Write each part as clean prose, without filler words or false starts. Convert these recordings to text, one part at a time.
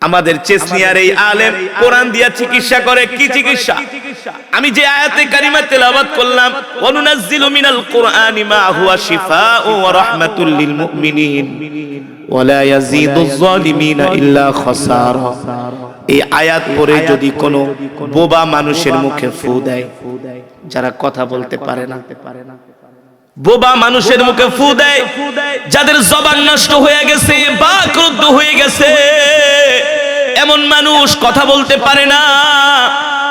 আমাদের চেসনিয়ার এই আলেম কোরআন দিয়া চিকিৎসা করে। কি চিকিৎসা? আমি যে আয়াতে কারিমা তেলাওয়াত করলাম, ওয়ানুনাজ্জিলু মিনাল কুরআনি মা হুয়া শিফাউ ওয়া রাহমাতুল লিল মুমিনিন ওয়া লা ইয়াজিদুজ যালিমিনা ইল্লা খাসারা। এই আয়াত পড়ে যদি কোনো বোবা মানুষের মুখে ফু দেয়, যারা কথা বলতে পারে না, বোবা মানুষের মুখে ফু দেয়, যাদের জবান নষ্ট হয়ে গেছে, বাকরুদ্ধ হয়ে গেছে, এমন মানুষ কথা বলতে পারে না,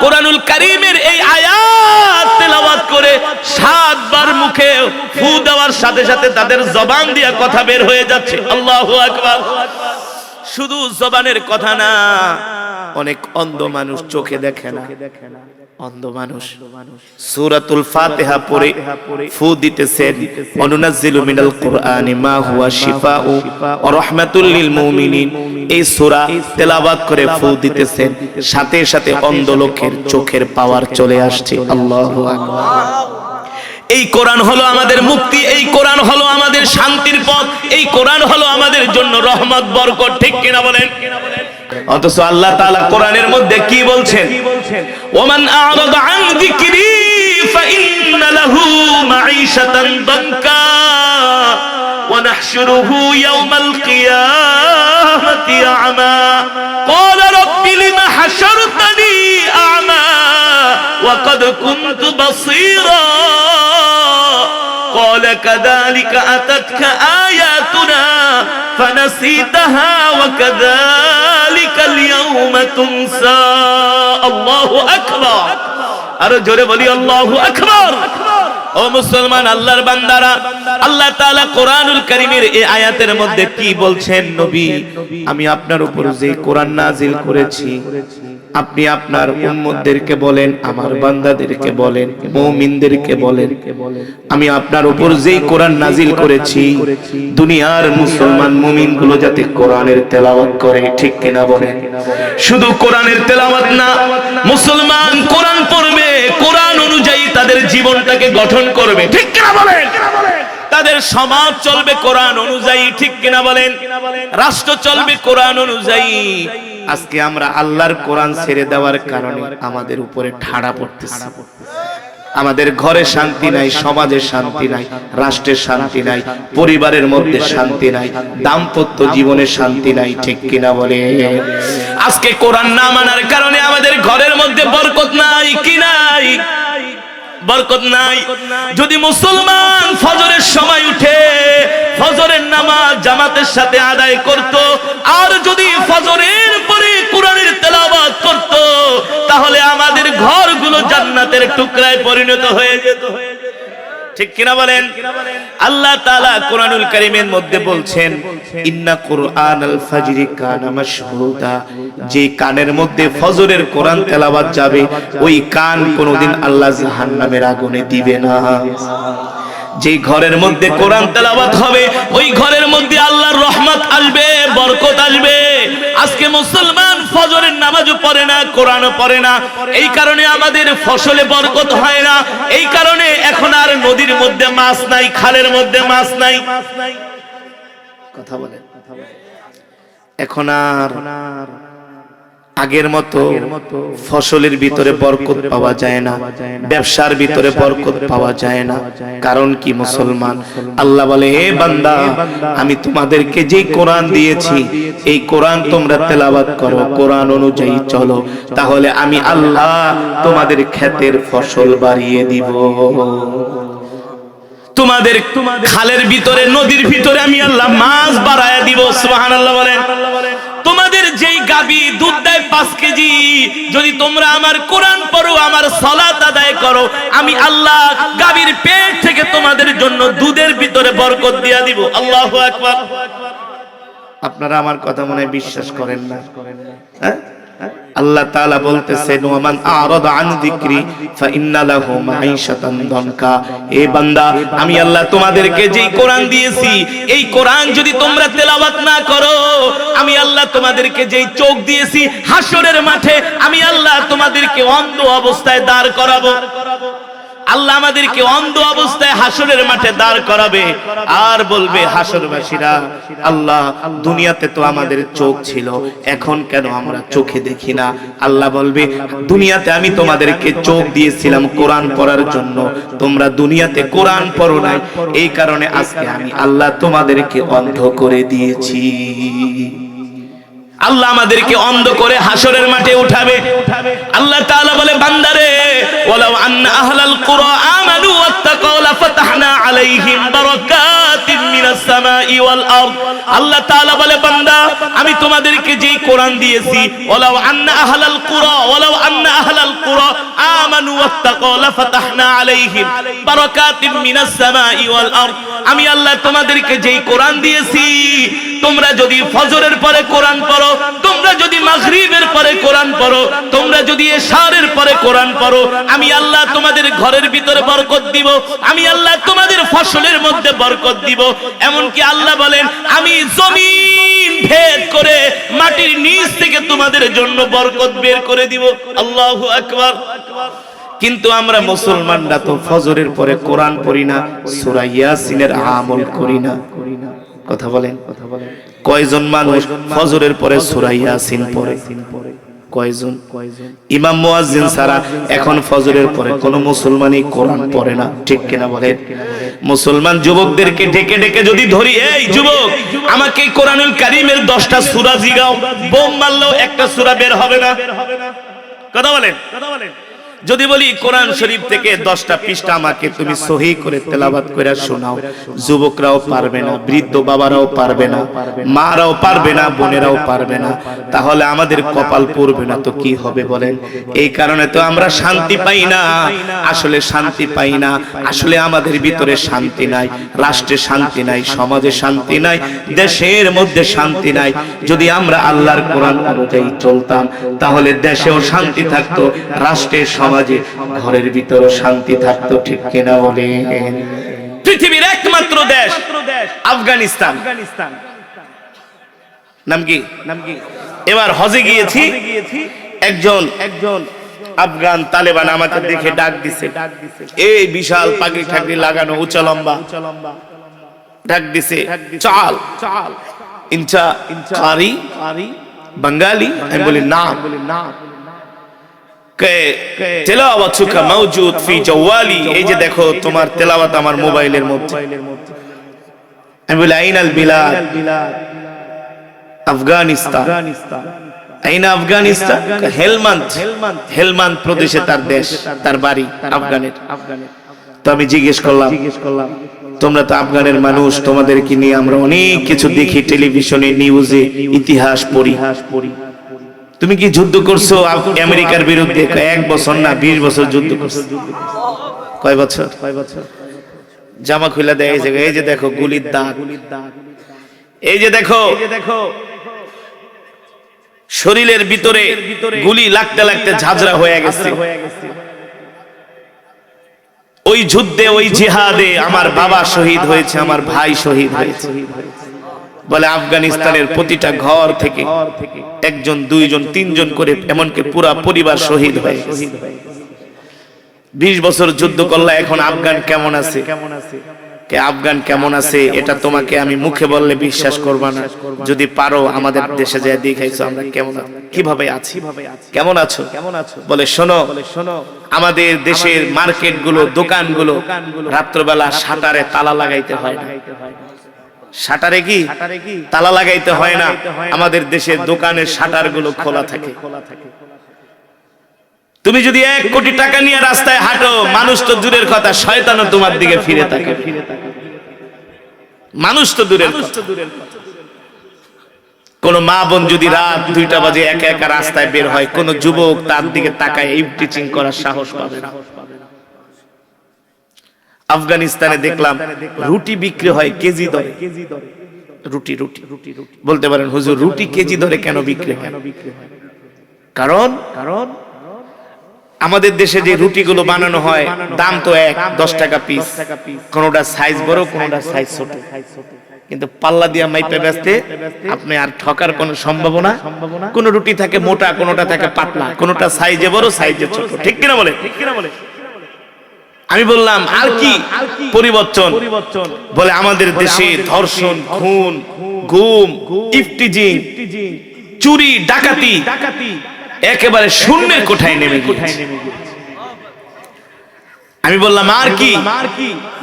কোরআনুল কারীমের এই আয়াত তেলাওয়াত করে 7 বার মুখে ফু দেওয়ার সাথে সাথে তাদের জবান দিয়ে কথা বের হয়ে যাচ্ছে। আল্লাহু আকবার। শুধু জবানের কথা না, অনেক অন্ধ মানুষ, চোখে দেখে না, অন্ধ মানুষ সূরাতুল ফাতিহা পড়ে ফু দিতেছেন, অনুনাজ্জিলু মিনাল কুরআনি মা হুয়া শিফাউ ওয়া রাহমাতুল লিল মুমিনিন। এই সূরা তেলাওয়াত করে ফু দিতেছেন, সাথে সাথে অন্ধ লোকের চোখের পাওয়ার চলে আসছে। আল্লাহু আকবার। এই কোরআন হলো আমাদের মুক্তি, এই কোরআন হলো আমাদের শান্তির পথ, এই কোরআন হলো আমাদের জন্য রহমত, বরকত। ঠিক কিনা বলেন? অথচ আল্লাহ তাআলা কোরআনের মধ্যে কি বলছেন? ওমান আ'রাদা আন যিকরি ফাইন্না লাহু মাঈশাতান দানকা ওয়া নাহশুরুহু ইয়াওমাল কিয়ামাতি আ'মা ক্বালা রাব্বি লিমা হাশারতানি আ'মা ওয়া ক্বাদ কুনতু বাসীরা قال كذلك أتتك آياتنا فنسيتها وكذلك اليوم تنسى الله أكبر আরো জোরে বলি আল্লাহু আকবার। ও মুসলমান, আল্লাহর বান্দারা, আল্লাহ তাআলা কোরআনুল কারীমের এই আয়াতের মধ্যে কি বলছেন? নবী, আমি আপনার উপর যে কোরআন নাজিল করেছি, আপনি আপনার উম্মতদেরকে বলেন, আমার বান্দাদেরকে বলেন, মুমিনদেরকে বলেন, আমি আপনার উপর যেই কোরআন নাজিল করেছি, দুনিয়ার মুসলমান মুমিনগুলো যাতে কোরআনের তেলাওয়াত করে। ঠিক কিনা বলেন? শুধু কোরআনের তেলাওয়াত না, মুসলমান কোরআন পড়বে, কোরআন অনুযায়ী তাদের জীবনটাকে গঠন করবে। ঠিক কিনা বলেন? তাদের সমাজ চলবে কোরআন অনুযায়ী। ঠিক কিনা বলেন? রাষ্ট্র চলবে কোরআন অনুযায়ী। আজকে আমরা আল্লাহর কোরআন ছেড়ে দেওয়ার কারণে আমাদের উপরে ঠাড়া পড়তেছে। আমাদের ঘরে শান্তি নাই, সমাজে শান্তি নাই, রাষ্ট্রের শান্তি নাই, পরিবারের মধ্যে শান্তি নাই, দাম্পত্য জীবনে শান্তি নাই। ঠিক কিনা বলে? আজকে কোরআন না মানার কারণে আমাদের ঘরের মধ্যে বরকত নাই। কি নাই? বরকত নাই। যদি মুসলমান ফজরের সময় উঠে ফজরের নামাজ জামাতের সাথে আদায় করত, আর যদি ফজরের পরে কোরআনের তেলাওয়াত করত, তাহলে আমাদের ঘরগুলো জান্নাতের টুকরায় পরিণত হয়ে যেত। ঠিক কিনা বলেন? আল্লাহ তাআলা কোরআনুল কারীমের মধ্যে বলছেন, ইন্না কুরআনাল ফাজরি কানা মাশহুদা। যে কানের মধ্যে ফজরের কোরআন তেলাওয়াত যাবে, ওই কান কোনোদিন আল্লাহ জাহান্নামের আগুনে দিবে না। যে ঘরের মধ্যে কোরআন তেলাওয়াত হবে, ওই ঘরের মধ্যে আল্লাহর রহমত আসবে, বরকত আসবে। আজকে মুসলমান ফজরের নামাজও পড়ে না, কোরআনও পড়ে না, এই কারণে আমাদের ফসলে বরকত হয় না। এই কারণে এখন আর নদীর মধ্যে মাছ নাই, খালের মধ্যে মাছ নাই। কথা বলে, এখন আর আগের মতো ফসলের ভিতরে বরকত পাওয়া যায় না, ব্যবসার ভিতরে বরকত পাওয়া যায় না। কারণ কি? মুসলমান। আল্লাহ বলে, হে বান্দা, আমি তোমাদেরকে যে কোরআন দিয়েছি, এই কোরআন তোমরা তেলাওয়াত করো, কোরআন অনুযায়ী চলো, তাহলে আমি আল্লাহ তোমাদের ক্ষেতের ফসল বাড়িয়ে দিব। তোমাদের খালের ভিতরে, নদীর ভিতরে আমি আল্লাহ মাছ বাড়ায়া দিব। সুবহানাল্লাহ বলেন। তোমাদের যেই গাবি দুধ দেয় 5 কেজি, যদি তোমরা আমার কোরআন পড়ো, আমার সালাত আদায় করো, আমি আল্লাহ গাবির পেট থেকে তোমাদের জন্য দুধের ভিতরে বরকত দিয়া দিব। আল্লাহু আকবার। আপনারা আমার কথা মনে বিশ্বাস করেন না? হ্যাঁ? আল্লাহ তাআলা বলতেছেন, ওয়ামান আ'রাদা আন যিকরি ফাইন্না লাহু মাঈশাতান দানকা। এ বান্দা, আমি আল্লাহ তোমাদেরকে যেই কোরআন দিয়েছি, এই কোরআন যদি তোমরা তেলাওয়াত না করো, আমি আল্লাহ তোমাদেরকে যেই চোখ দিয়েছি, হাসরের মাঠে আমি আল্লাহ তোমাদেরকে অন্ধ অবস্থায় দাঁড় করাবো। আল্লাহ আমাদেরকে অন্ধ অবস্থায় হাসরের মাঠে দাঁড় করাবে আর বলবে হাসরবাসীরা, আল্লাহ দুনিয়াতে তো আমাদের চোখ ছিল, এখন কেন আমরা চোখে দেখি না? আল্লাহ বলবে, দুনিয়াতে আমি তোমাদেরকে চোখ দিয়েছিলাম কোরআন পড়ার জন্য, তোমরা দুনিয়াতে কোরআন পড়ো নাই, এই কারণে আজকে আমি আল্লাহ তোমাদেরকে অন্ধ করে দিয়েছি। আল্লাহ আমাদেরকে অন্ধ করে হাসরের মাঠে উঠাবে। আল্লাহ তাআলা বলে, বান্দারে, ওয়ালাউ আন্না আহলাল কুরা আমানু ওয়াত্তাকাউ লাফাতাহনা আলাইহিম বারাকাতিন মিনাস সামাই ওয়াল আরদ। আল্লাহ তাআলা বলে, বান্দা, আমি তোমাদেরকে যেই কোরআন দিয়েছি, ওয়ালাউ আন্না আহলাল কুরা আমানু ওয়াত্তাকাউ লাফাতাহনা আলাইহিম বারাকাতিন মিনাস সামাই ওয়াল আরদ। আমি আল্লাহ তোমাদেরকে যেই কোরআন দিয়েছি, তোমরা যদি ফজরের পরে কোরআন পড়ো, তোমরা যদি মাগরিবের পরে কোরআন পড়ো, তোমরা যদি এশারের পরে কোরআন পড়ো, আমি আল্লাহ তোমাদের ঘরের ভিতরে বরকত দিব, আমি আল্লাহ তোমাদের ফসলের মধ্যে বরকত দিব। এমনকি আল্লাহ বলেন, আমি জমিন ভেদ করে মাটির নিচ থেকে তোমাদের জন্য বরকত বের করে দিব। আল্লাহু আকবার। কিন্তু আমরা মুসলমানরা তো ফজরের পরে কোরআন পড়ি না, সূরা ইয়াসিনের আমল করি না। কথা বলেন, কয়জন মানুষ ফজরের পরে সূরা ইয়াসিন পড়ে? কয়জন? ইমাম মুয়াজ্জিন ছাড়া এখন ফজরের পরে কোন মুসলমানই কোরআন পড়ে না, ঠিক কিনা বলেন? মুসলমান যুবকদেরকে ডেকে ডেকে যদি ধরি, এই যুবক, আমাকে কোরআনুল কারীমের 10টা সূরা জিগাও, বোম মারলেও একটা সূরা বের হবে না। কথা বলেন। যদি বলি কোরআন শরীফ থেকে 10টা পৃষ্ঠা আমাকে তুমি সহিহ করে তেলাওয়াত করে শোনাও, যুবকরাও পারবে না, বৃদ্ধ বাবারাও পারবে না, মারাও পারবে না, বোনেরাও পারবে না, তাহলে আমাদের কপাল পড়বে না তো কি হবে বলেন? এই কারণে তো আমরা শান্তি পাই না, আসলে শান্তি পাই না, আসলে আমাদের ভিতরে শান্তি নাই, রাষ্ট্রে শান্তি নাই, সমাজে শান্তি নাই, দেশের মধ্যে শান্তি নাই। যদি আমরা আল্লাহর কোরআন অনুযায়ী চলতাম, তাহলে দেশেও শান্তি থাকতো, রাষ্ট্রের সমাজে ঘরের ভিতরে শান্তি থাকতো, ঠিক কিনা বলেন? পৃথিবীর একমাত্র দেশ আফগানিস্তান। নাম কি? এবার হজে গিয়েছি, একজন আফগান তালেবান আমাকে দেখে ডাক দিছে, এই বিশাল পাগড়ি ঠাগড়ি লাগানো, উঁচা লম্বা, ডাক দিছে, চাল ইনচা কারি বাঙালি। আমি বলি না, তেলাওয়াতুকা মাওজুদ ফি জাওয়ালি, এই যে দেখো তোমার তেলাওয়াত আমার মোবাইলের মধ্যে। আমি বলি আইনাল বিলাদ? আফগানিস্তান। আইনা আফগানিস্তান? হেলমান্দ প্রদেশে তার দেশ, তার বাড়ি আফগানের। তো আমি জিজ্ঞেস করলাম, তোমরা তো আফগানের মানুষ, তোমাদেরকে নিয়ে আমরা অনেক কিছু দেখি, টেলিভিশনে, নিউজে, ইতিহাস পড়ি, তুমি কি যুদ্ধ করছো আমেরিকার বিরুদ্ধে? 1 বছর না 20 বছর যুদ্ধ করছো। কয় বছর? জামা খুলে দেয়, এই যে দেখো গুলির দাগ, এই যে দেখো শরীরের ভিতরে গুলি লাগতে লাগতে ঝাঁঝরা হয়ে গেছে। ওই যুদ্ধে, ওই জিহাদে আমার বাবা শহীদ হয়েছে, আমার ভাই শহীদ হয়েছে। বলে আফগানিস্তানের প্রতিটা ঘর থেকে 1 জন 2 জন 3 জন করে, এমনকি পুরা পরিবার শহীদ হয়ে গেছে। 20 বছর যুদ্ধ করলে এখন আফগান কেমন আছে? আফগান কেমন আছে এটা তোমাকে আমি মুখে বললে বিশ্বাস করবা না। যদি পারো আমাদের দেশে যায় দেখাইছো আমরা কেমন, কিভাবে আছি, কেমন আছো? বলে শোনো, আমাদের দেশের মার্কেট গুলো, দোকানগুলো রাত্রবেলা শাটারে তালা লাগাইতে হয় না। শাটারে কি তালা লাগাইতে হয় না, আমাদের দেশের দোকানের শাটার গুলো খোলা থাকে। তুমি যদি 1 কোটি টাকা নিয়ে রাস্তায় হাঁটো, মানুষ তো দূরের কথা, শয়তানও তোমার দিকে ফিরে থাকে। মানুষ তো দূরের কথা, কোন মা বোন যদি রাত 2টা বাজে একা একা রাস্তায় বের হয়, কোন যুবক তার দিকে তাকায় এই টিচিং করার সাহস পাবে না। আফগানিস্তানে দেখলাম রুটি বিক্রি হয় কেজি দরে। রুটি বলতে পারেন, হুজুর রুটি কেজি দরে কেন বিক্রি হয়? কারণ আমাদের দেশে যে রুটিগুলো বানানো হয় দাম তো 10 টাকা পিস, কোনটা সাইজ বড়, কোনটা সাইজ ছোট, কিন্তু পাল্লা দিয়া মাইপে বেচতে আপনি আর ঠকার কোনো সম্ভাবনা। কোন রুটি থাকে মোটা, কোনটা থাকে পাতলা, কোনটা সাইজে বড়, সাইজে ছোট, ঠিক কিনা বলে? আমি বললাম আর কি পরিবর্তন? বলে আমাদের দেশে ধর্ষণ, খুন, গুম, ইফটিজিং, চুরি, ডাকাতি একেবারে শূন্যের কোঠায় নেমে গিয়েছে। আমি বললাম আর কি?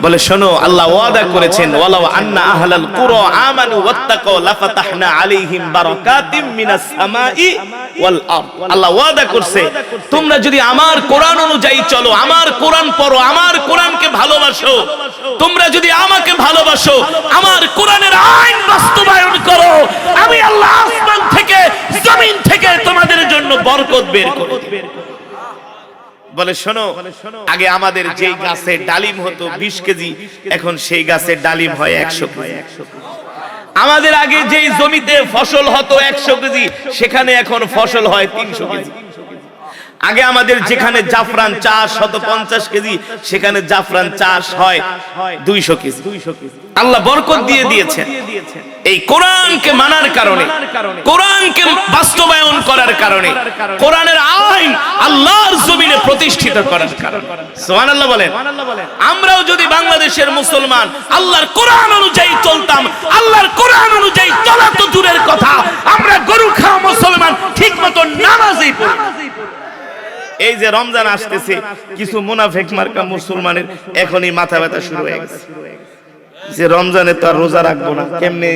বলে শোনো, আল্লাহ ওয়াদা করেছেন, ওয়ালাউ আন্না আহলাল কুরা আমানু ওয়াত্তাকাউ লাফাতাহনা আলাইহিম বারাকাতিম মিনাস সামাই ওয়াল আরদ। আল্লাহ ওয়াদা করছে, তোমরা যদি আমার কোরআন অনুযায়ী চলো, আমার কোরআন পড়ো, আমার কোরআনকে ভালোবাসো, তোমরা যদি আমাকে ভালোবাসো, আমার কোরআনের আইন বাস্তবায়ন করো, আমি আল্লাহ আসমান থেকে জমিন থেকে তোমাদের জন্য বরকত বের করব। বলে শোনো, আগে আমাদের যেই গাছে ডালিম হতো 20 কেজি, এখন সেই গাছের ডালিম হয় 100 কেজি। আমাদের আগে যেই জমিতে ফসল হতো 100 কেজি, সেখানে এখন ফসল হয় 300 কেজি। আগে আমাদের যেখানে জাফরান চাষ হতো 50 কেজি, সেখানে জাফরান চাষ হয় 200 কেজি। আল্লাহ বরকত দিয়ে দিয়েছেন এই কোরআনকে মানার কারণে, কোরআনকে বাস্তবায়ন করার কারণে, কোরআনের আইন আল্লাহর জমিনে প্রতিষ্ঠিত করার কারণে। সুবহানাল্লাহ বলেন। আমরাও যদি বাংলাদেশের মুসলমান আল্লাহর কোরআন অনুযায়ী চলতাম, আল্লাহর কোরআন অনুযায়ী চলা তো দূরের কথা, আমরা গরু খাওয়া মুসলমান ঠিকমতো নামাজই পড়ি। এই যে রমজান আসতেছে, কিছু মুনাফিক মার্কা মুসলমানের এখনই মাথা ব্যথা শুরু হয়ে গেছে যে রমজানে তো আর রোজা রাখবো না, কেমনে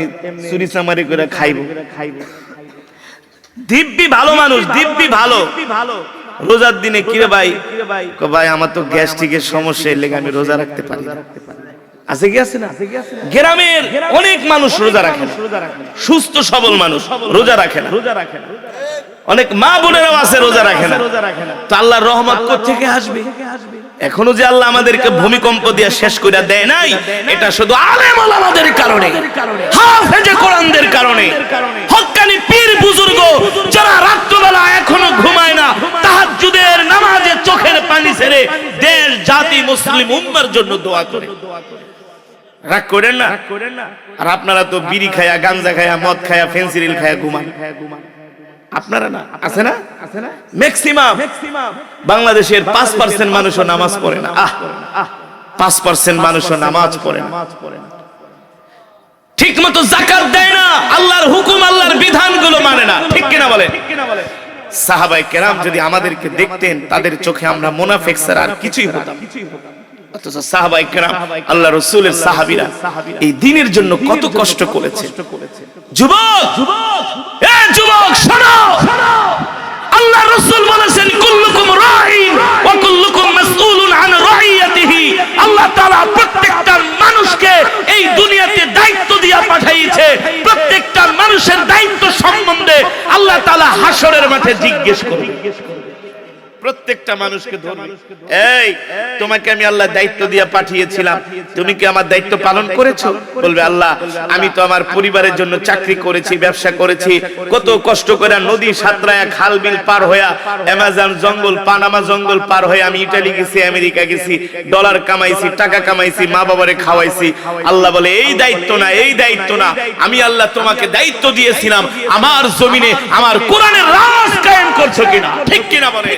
চুরি চামারি করে খাইবো। দিব্যি ভালো মানুষ, দিব্যি ভালো, রোজার দিনে কিরে ভাই, ভাই আমার তো গ্যাস্ট্রিকের সমস্যা, এর লেগে আমি রোজা রাখতে পারি না। আছে কি আছে না? গ্রামের অনেক মানুষ রোজা রাখে না, সুস্থ সবল মানুষ রোজা রাখে না, অনেক মা বোনেরাও আছে রোজা রাখে না। তো আল্লাহর রহমত কোত্থেকে আসবে? এখনো যে আল্লাহ আমাদেরকে ভূমিকম্প দিয়ে শেষ করে দেয় নাই, এটা শুধু আলেম ওলামাদের কারণে, হাফেজে কোরআনদের কারণে, হক্কানি পীর বুজুর্গ যারা রাত্রিবেলা এখনো ঘুমায় না, তাহাজ্জুদের নামাজে চোখের পানি ছেড়ে দেশ জাতি মুসলিম উম্মার জন্য দোয়া করে। রাগ করেন না। আর আপনারা তো বিড়ি খায়া, গাঞ্জা খায়া, মদ খায়া, ফেন্সিডিল খায়া ঘুমান। আপনারা না, আছে না? ম্যাক্সিমাম বাংলাদেশের 5% মানুষও নামাজ পড়ে না। 5% মানুষও নামাজ পড়ে না, ঠিক মতো যাকাত দেয় না, আল্লাহর হুকুম আল্লাহর বিধানগুলো মানে না। ঠিক কিনা বলে? সাহাবায়ে কেরাম যদি আমাদেরকে দেখতেন, তাদের চোখে আমরা মুনাফিক ছাড়া আর কিছুই হতাম। অথচ সাহাবায়ে কেরাম, আল্লাহ রাসূলের সাহাবীরা এই দ্বীনের জন্য কত কষ্ট করেছে। যুবক, এ যুবক শোনো, আল্লাহ রাসূল বলেছেন কুল্লুকুম রাঈন ওয়া কুল্লুকুম মাসউলুন আন রাইয়াতিহি। আল্লাহ তাআলা প্রত্যেকটা মানুষকে এই দুনিয়াতে দায়িত্ব দিয়া পাঠিয়েছে। প্রত্যেকটা মানুষের দায়িত্ব সম্বন্ধে আল্লাহ তাআলা হাশরের মাঠে জিজ্ঞেস করবে। প্রত্যেকটা মানুষকে ধরবে, এই তোমাকে আমি আল্লাহ দায়িত্ব দিয়ে পাঠিয়েছিলাম, তুমি কি আমার দায়িত্ব পালন করেছো? বলবে আল্লাহ, আমি তো আমার পরিবারের জন্য চাকরি করেছি, ব্যবসা করেছি, কত কষ্ট করে নদী সাঁতরায়া, খাল বিল পার হইয়া, অ্যামাজন জঙ্গল, পানামা জঙ্গল পার হয়ে আমি ইটালি গেছি, আমেরিকা গেছি, ডলার কামাইছি, টাকা কামাইছি, মা বাবারে খাওয়াইছি। আল্লাহ বলে এই দায়িত্ব না, এই দায়িত্ব না, আমি আল্লাহ তোমাকে দায়িত্ব দিয়েছিলাম আমার জমিনে আমার কোরআনের রাজ কায়েম করছো কিনা। ঠিক কিনা বলে?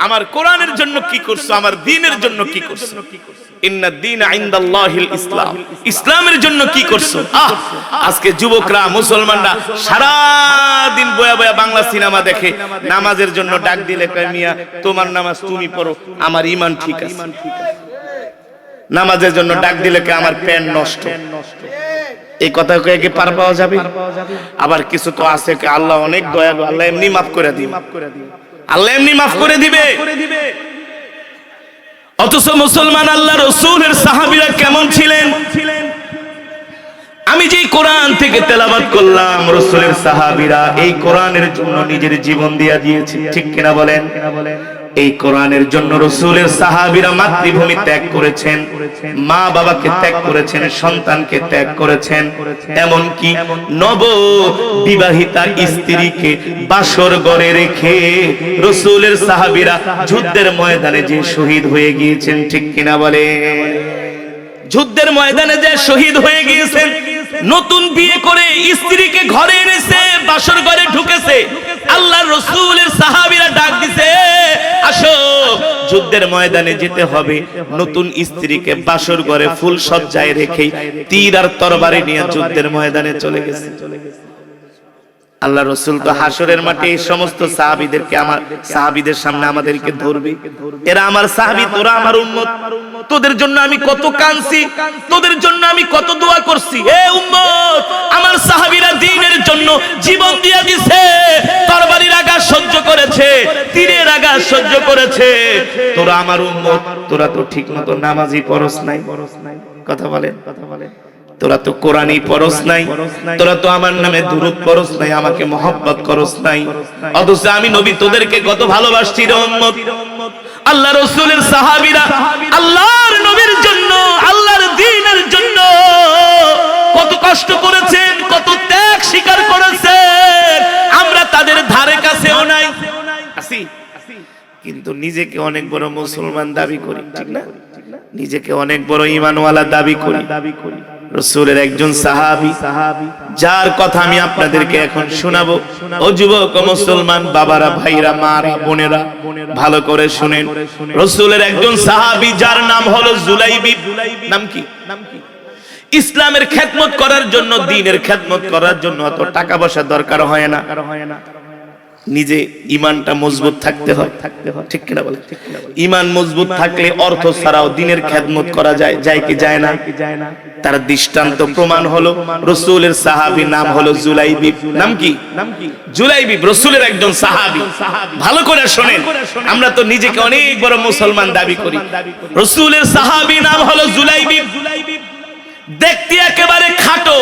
আমার কোরআনের জন্য কি করছো, আমার দ্বীনের জন্য কি করছো? ইন্নাদ দীনা ইনদাল্লাহিল ইসলাম, ইসলামের জন্য কি করছো? আজকে যুবকরা, মুসলমানরা সারা দিন বয়া বয়া বাংলা সিনেমা দেখে, নামাজের জন্য ডাক দিলে কয় মিয়া তোমার নামাজ তুমি পড়ো, আমার ঈমান ঠিক আছে। নামাজের জন্য ডাক দিলে কয় আমার প্যান নষ্ট। এই কথা কয়ে কি পার পাওয়া যাবে? আবার কিছু তো আছে আল্লাহ অনেক দয়ালু, আল্লাহ এমনি মাফ করে দিবে, আল্লাহ এমনি মাফ করে দিবে। অথচ মুসলমান আল্লাহ রাসূলের সাহাবীরা কেমন ছিলেন? আমি যে কোরআন থেকে তেলাওয়াত করলাম, রাসূলের সাহাবীরা এই কোরআনের জন্য নিজের জীবন দিয়ে দিয়েছে। ঠিক কিনা বলেন? এই কোরআনের জন্য রাসূলের সাহাবীরা মাতৃভূমি ত্যাগ করেছেন, মা বাবাকে ত্যাগ করেছেন, সন্তানকে ত্যাগ করেছেন, এমন কি নব বিবাহিতা স্ত্রীকে বাসর ঘরে রেখে রাসূলের সাহাবীরা যুদ্ধের ময়দানে যে শহীদ হয়ে গিয়েছেন। ঠিক কিনা বলে? যুদ্ধের ময়দানে যে শহীদ হয়ে গিয়েছেন, নতুন বিয়ে করে স্ত্রীকে ঘরে এনেছে, বাসর ঘরে ঢুকেছে, আল্লাহর রাসূলের সাহাবীরা ডাক দিছে আসো, যুদ্ধের ময়দানে যেতে হবে, নতুন স্ত্রীকে বাসর ঘরে ফুল সজ্জায় রেখে তীর আর তরবারি নিয়ে যুদ্ধের ময়দানে চলে গেছে। আল্লাহ রাসূল তো হাসরের মাঠে এই সমস্ত সাহাবীদেরকে, আমার সাহাবীদের সামনে আমাদেরকে ধরবে, এরা আমার সাহাবী, তোরা আমার উম্মত, তোদের জন্য আমি কত কাঁদছি, তোদের জন্য আমি কত দোয়া করছি। হে উম্মত, আমার সাহাবীরা দ্বীনের জন্য জীবন দিয়ে দিয়েছে, তরবারির আঘাত সহ্য করেছে, তীরের আঘাত সহ্য করেছে। তোরা আমার উম্মত, তোরা তো ঠিকমতো নামাজই পড়স নাই। কথা বলেন, তোরা তো কোরআনই পড়স নাই, তোরা তো আমার নামে দুরূদ পড়স নাই, আমাকে মহব্বত করস নাই, অথচ আমি নবী তোদেরকে কত ভালোবাসছি রে উম্মত। আল্লাহ রাসূলের সাহাবীরা আল্লাহর নবীর জন্য, আল্লাহর দ্বীনের জন্য কত কষ্ট করেছেন, কত ত্যাগ স্বীকার করেছেন। আমরা তাদের ধারে কাছেও নাই, আসি কিন্তু নিজেকে অনেক বড় মুসলমান দাবি করি, ঠিক না? নিজেকে অনেক বড় ঈমানওয়ালা দাবি করি। রাসূলের একজন সাহাবী, যার কথা আমি আপনাদেরকে এখন শোনাবো। ও যুবক, ও মুসলমান বাবারা, ভাইরা, মারা, বোনেরা, ভালো করে শুনেন। রাসূলের একজন সাহাবী, যার নাম হলো জুলাইবিব। নাম কি? ইসলামের খেদমত করার জন্য, দ্বীনের খেদমত করার জন্য অত টাকা পয়সা দরকার হয় না, নিজে ঈমানটা মজবুত থাকতে হয়, ঠিক কিনা বলে? ঈমান মজবুত থাকলে অর্থ ছাড়াও দ্বীনের খেদমত করা যায়, যায় কি যায় না? তার দৃষ্টান্ত প্রমাণ হলো রাসূলের সাহাবী, নাম হলো জুলাইবিব। নাম কি? জুলাইবিব, রাসূলের একজন সাহাবী। ভালো করে শুনেন, আমরা তো নিজেকে অনেক বড় মুসলমান দাবি করি। রাসূলের সাহাবী নাম হলো জুলাইবিব। দেখতে একেবারে খাটো,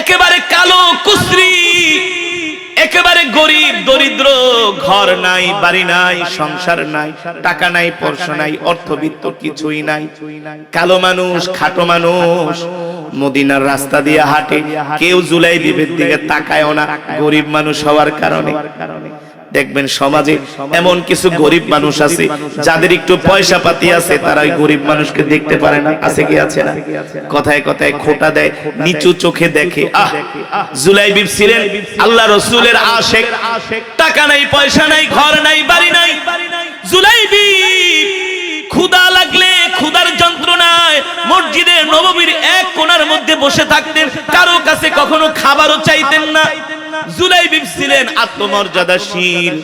একেবারে কালো কুসরি, একেবারে গরিব দরিদ্র, ঘর নাই, বাড়ি নাই, সংসার নাই, টাকা নাই, পয়সা নাই, অর্থবিত্ত কিছুই নাই, কালো মানুষ, খাটো মানুষ, মদিনার রাস্তা দিয়ে হাঁটে, কেউ জুলাইবিবের দিকে তাকায়ও না, গরিব মানুষ হওয়ার কারণে। দেখবেন সমাজে এমন কিছু গরিব মানুষ আছে যাদের একটু পয়সা পাতি আছে, তারা ওই গরিব মানুষকে দেখতে পারে না। আছে কি আছে না? কথায় কথায় খোঁটা দেয়, নিচু চোখে দেখে। জুলাইবিব ছিলেন আল্লাহ রাসূলের আশিক। টাকা নাই, পয়সা নাই, ঘর নাই, বাড়ি নাই। জুলাইবিব ক্ষুধা লাগলে ক্ষুধার যন্ত্রণায় মসজিদে নববীর এক কোণার মধ্যে বসে থাকতেন, কারো কাছে কখনো খাবারও চাইতেন না। জুলাইবিব ছিলেন আত্মমর্যাদাশীল,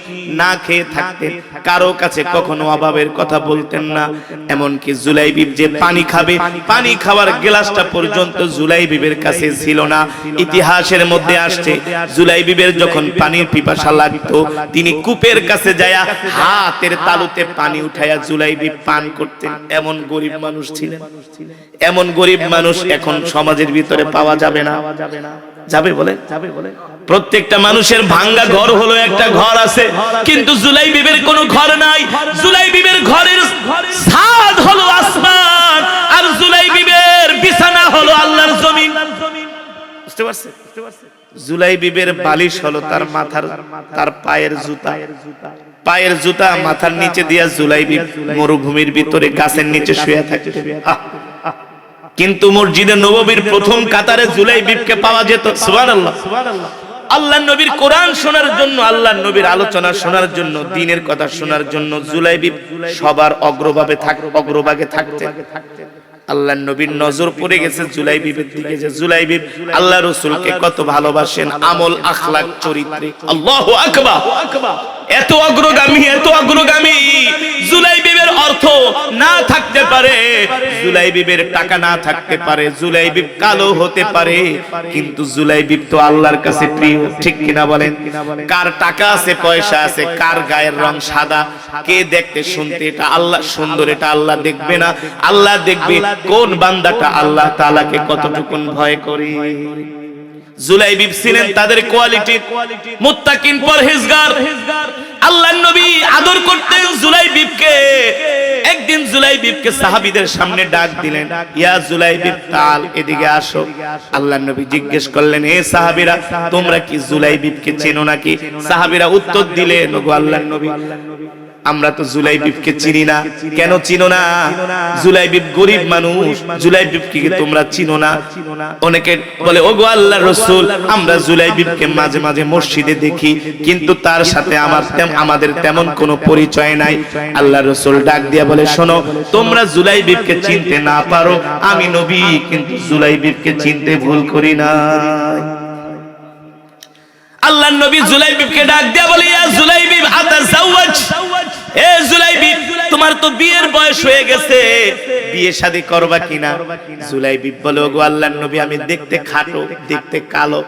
না খেয়ে থাকতেন, কারো কাছে কখনো অভাবের কথা বলতেন না। এমনকি জুলাইবিব যে পানি খাবে, পানি খাওয়ার গ্লাসটা পর্যন্ত জুলাইবিবের কাছে ছিল না। ইতিহাসের মধ্যে আসছে, জুলাইবিবের যখন পানির পিপাসা লাগতো, তিনি কূপের কাছে যায়া হাতের তালুতে পানি উঠায়া জুলাইবিব পান করতেন। এমন গরিব মানুষ ছিলেন। এমন গরিব মানুষ এখন সমাজের ভিতরে পাওয়া যাবে না। যাবে বলে? প্রত্যেকটা মানুষের ভাঙ্গা ঘর হলো একটা ঘর আছে, কিন্তু জুলাইবিবের কোনো ঘর নাই। জুলাইবিবের ঘরের ছাদ হলো আসমান, আর জুলাইবিবের বিছানা হলো আল্লাহর জমিন। বুঝতে পারছেন? জুলাইবিবের বালিশ হলো তার মাথার, তার পায়ের জুতা। পায়ের জুতা মাথার নিচে দিয়া জুলাইবিব মরুভূমির ভিতরে গাছের নিচে শুয়ে থাকে। কিন্তু মসজিদে নববীর প্রথম কাতারে জুলাইবিবকে পাওয়া যেত। সুবহানাল্লাহ। আল্লাহর নবীর কোরআন শোনার জন্য, আল্লাহর নবীর আলোচনা শোনার জন্য, দ্বীনের কথা শোনার জন্য জুলাইবিব সবার অগ্রভাগে থাকতেন। আল্লাহর নবীর নজর পড়ে গেছে জুলাইবিবের দিকে, যে জুলাইবিব আল্লাহ রাসূলকে কত ভালোবাসেন, আমল, আখলাক, চরিত্রে। আল্লাহু আকবার! এত অগ্রগামী, এত অগ্রগামী। জুলাইবিবের অর্থ না থাকতে পারে, জুলাইবিবের টাকা না থাকতে পারে, জুলাইবিব কালো হতে পারে, কিন্তু জুলাইবিব তো আল্লাহর কাছে প্রিয়, ঠিক কিনা বলেন? কার টাকা আছে, পয়সা আছে, কার গায়ের রং সাদা, কে দেখতে শুনতে এটা আল্লাহ সুন্দর, এটা আল্লাহ দেখবে না? আল্লাহ দেখবে কোন বান্দাটা আল্লাহ তাআলাকে কতটুকু ভয় করে। জুলাইবিব ছিলেন তাদের কোয়ালিটি, মুত্তাকিন, পরহেজগার। আল্লাহর নবী আদর করতেন জুলাইবিবকে। একদিন জুলাইবিবকে সাহাবীদের সামনে ডাক দিলেন, ইয়া জুলাইবিব তাল, এদিকে আসো। আল্লাহর নবী জিজ্ঞেস করলেন, হে সাহাবীরা, তোমরা কি জুলাইবিবকে চেনো নাকি? সাহাবীরা উত্তর দিলেন, ওগো আল্লাহর নবী, আমরা তো জুলাইবিবকে চিনি না। কেন চিনো না? জুলাইবিব গরিব মানুষ, জুলাইবিবকে তোমরা চিনো না। অনেকে বলে ওগো আল্লাহর রাসূল, আমরা জুলাইবিবকে মাঝে মাঝে মসজিদে দেখি, কিন্তু তার সাথে আমাদের তেমন কোনো পরিচয় নাই। আল্লাহর রাসূল ডাক দিয়া বলে, শোনো, তোমরা জুলাইবিবকে চিনতে না পারো, আমি নবী কিন্তু জুলাইবিবকে চিনতে ভুল করি না। আল্লাহর নবী জুলাইবিবকে ডাক দিয়া বলে, ইয়া জুলাইবিব আতাজাওয়াজ, এ জুলাইবিব, তোমার তো বিয়ের বয়স হয়ে গেছে, বিয়ে শাদী করবা কিনা? জুলাইবিব বলে, ওগো আল্লাহর নবী, আমি দেখতে খাটো, দেখতে কালো,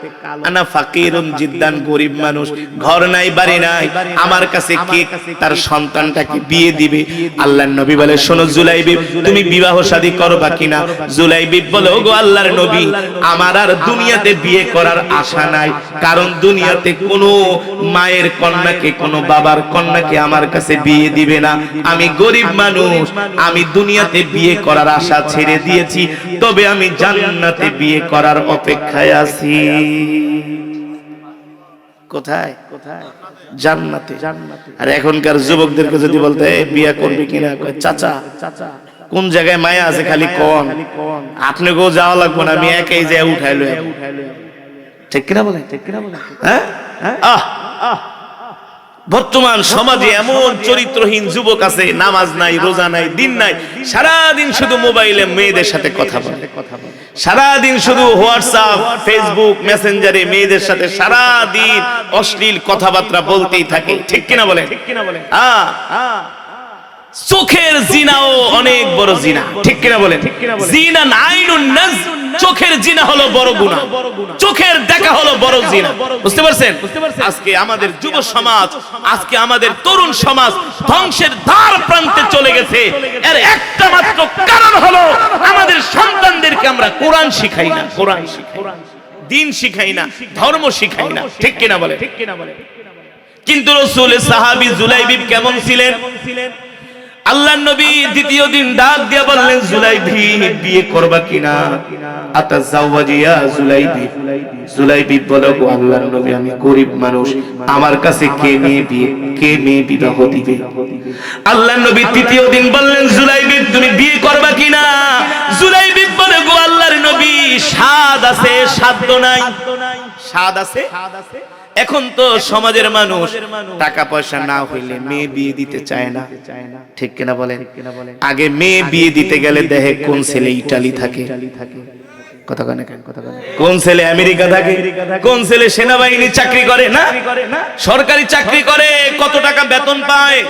আনা ফাকিরুন জিদ্দান, গরিব মানুষ, ঘর নাই বাড়ি নাই, আমার কাছে কে তার সন্তানটাকে বিয়ে দিবে? আল্লাহর নবী বলে, শোনো জুলাইবিব, তুমি বিবাহ শাদী করবা কিনা? জুলাইবিব বলে, ওগো আল্লাহর নবী, আমার আর দুনিয়াতে বিয়ে করার আশা নাই, কারণ দুনিয়াতে কোনো মায়ের কন্যাকে, কোনো বাবার কন্যাকে আমার কাছে বিয়ে দিবে না। আমি গরিব মানুষ, আমি দুনিয়াতে বিয়ে করার আশা ছেড়ে দিয়েছি, তবে আমি জান্নাতে বিয়ে করার অপেক্ষায় আছি। কোথায়? জান্নাতে। আর এখনকার যুবকদেরকে যদি বলতে বিয়ে করবে কিনা, চাচা কোন জায়গায় মায়া আছে খালি কোন, আপনাকেও যাওয়া লাগবে না, আমি একাই যাই উঠাইলো। ঠিক কিনা বলেন? হ্যাঁ, বর্তমান সমাজে এমন চরিত্রহীন যুবক আছে, নামাজ নাই, রোজা নাই, দিন নাই, সারাদিন শুধু মোবাইলে মেয়েদের সাথে কথা বলে, সারাদিন শুধু হোয়াটসঅ্যাপ, ফেসবুক, মেসেঞ্জারে মেয়েদের সাথে সারাদিন অশ্লীল কথাবার্তা বলতেই থাকে। ঠিক কিনা বলেন? চোখের জিনাও অনেক বড় জিনা। ঠিক কিনা বলেন? জিনা আইনুন নাজ, চোখের জিনা হলো বড় গুনাহ, চোখের দেখা হলো বড় জিনা। বুঝতে পারছেন? আজকে আমাদের যুব সমাজ, আজকে আমাদের তরুণ সমাজ ধ্বংসের দ্বার প্রান্তে চলে গেছে। এর একটা মাত্র কারণ হলো আমাদের সন্তানদেরকে আমরা কোরআন শিখাই না, কোরআন শিখাই, দ্বীন শিখাই না, ধর্ম শিখাই না। ঠিক কিনা বলেন? কিন্তু রাসূলের সাহাবী জুলাইবিব কেমন ছিলেন? আল্লাহর নবী দ্বিতীয় দিন ডাক দিয়ে বললেন, জুলাইবিব, বিয়ে করবা কিনা? আতাজাওয়াজিয়া জুলাইবিব। জুলাইবিব বলে, গো আল্লাহর নবী, আমি গরিব মানুষ, আমার কাছে কে মেয়ে বিবাহ দিবে? আল্লাহর নবী তৃতীয় দিন বললেন, জুলাইবিব, তুমি বিয়ে করবা কিনা? জুলাইবিব বলে, গো আল্লাহর নবী, স্বাদ আছে, সাধ্য নাই। স্বাদ আছে। এখন তো সমাজের মানুষ টাকা পয়সা না হইলে মেয়ে বিয়ে দিতে চায় না। ঠিক কিনা বলেন? আগে মেয়ে বিয়ে দিতে গেলে দেখে কোন ছেলে ইটালি থাকে, কোন ছেলে আমেরিকা থাকে, কোন ছেলে সেনাবাহিনী চাকরি করে, না সরকারি চাকরি করে, কত টাকা বেতন পায়,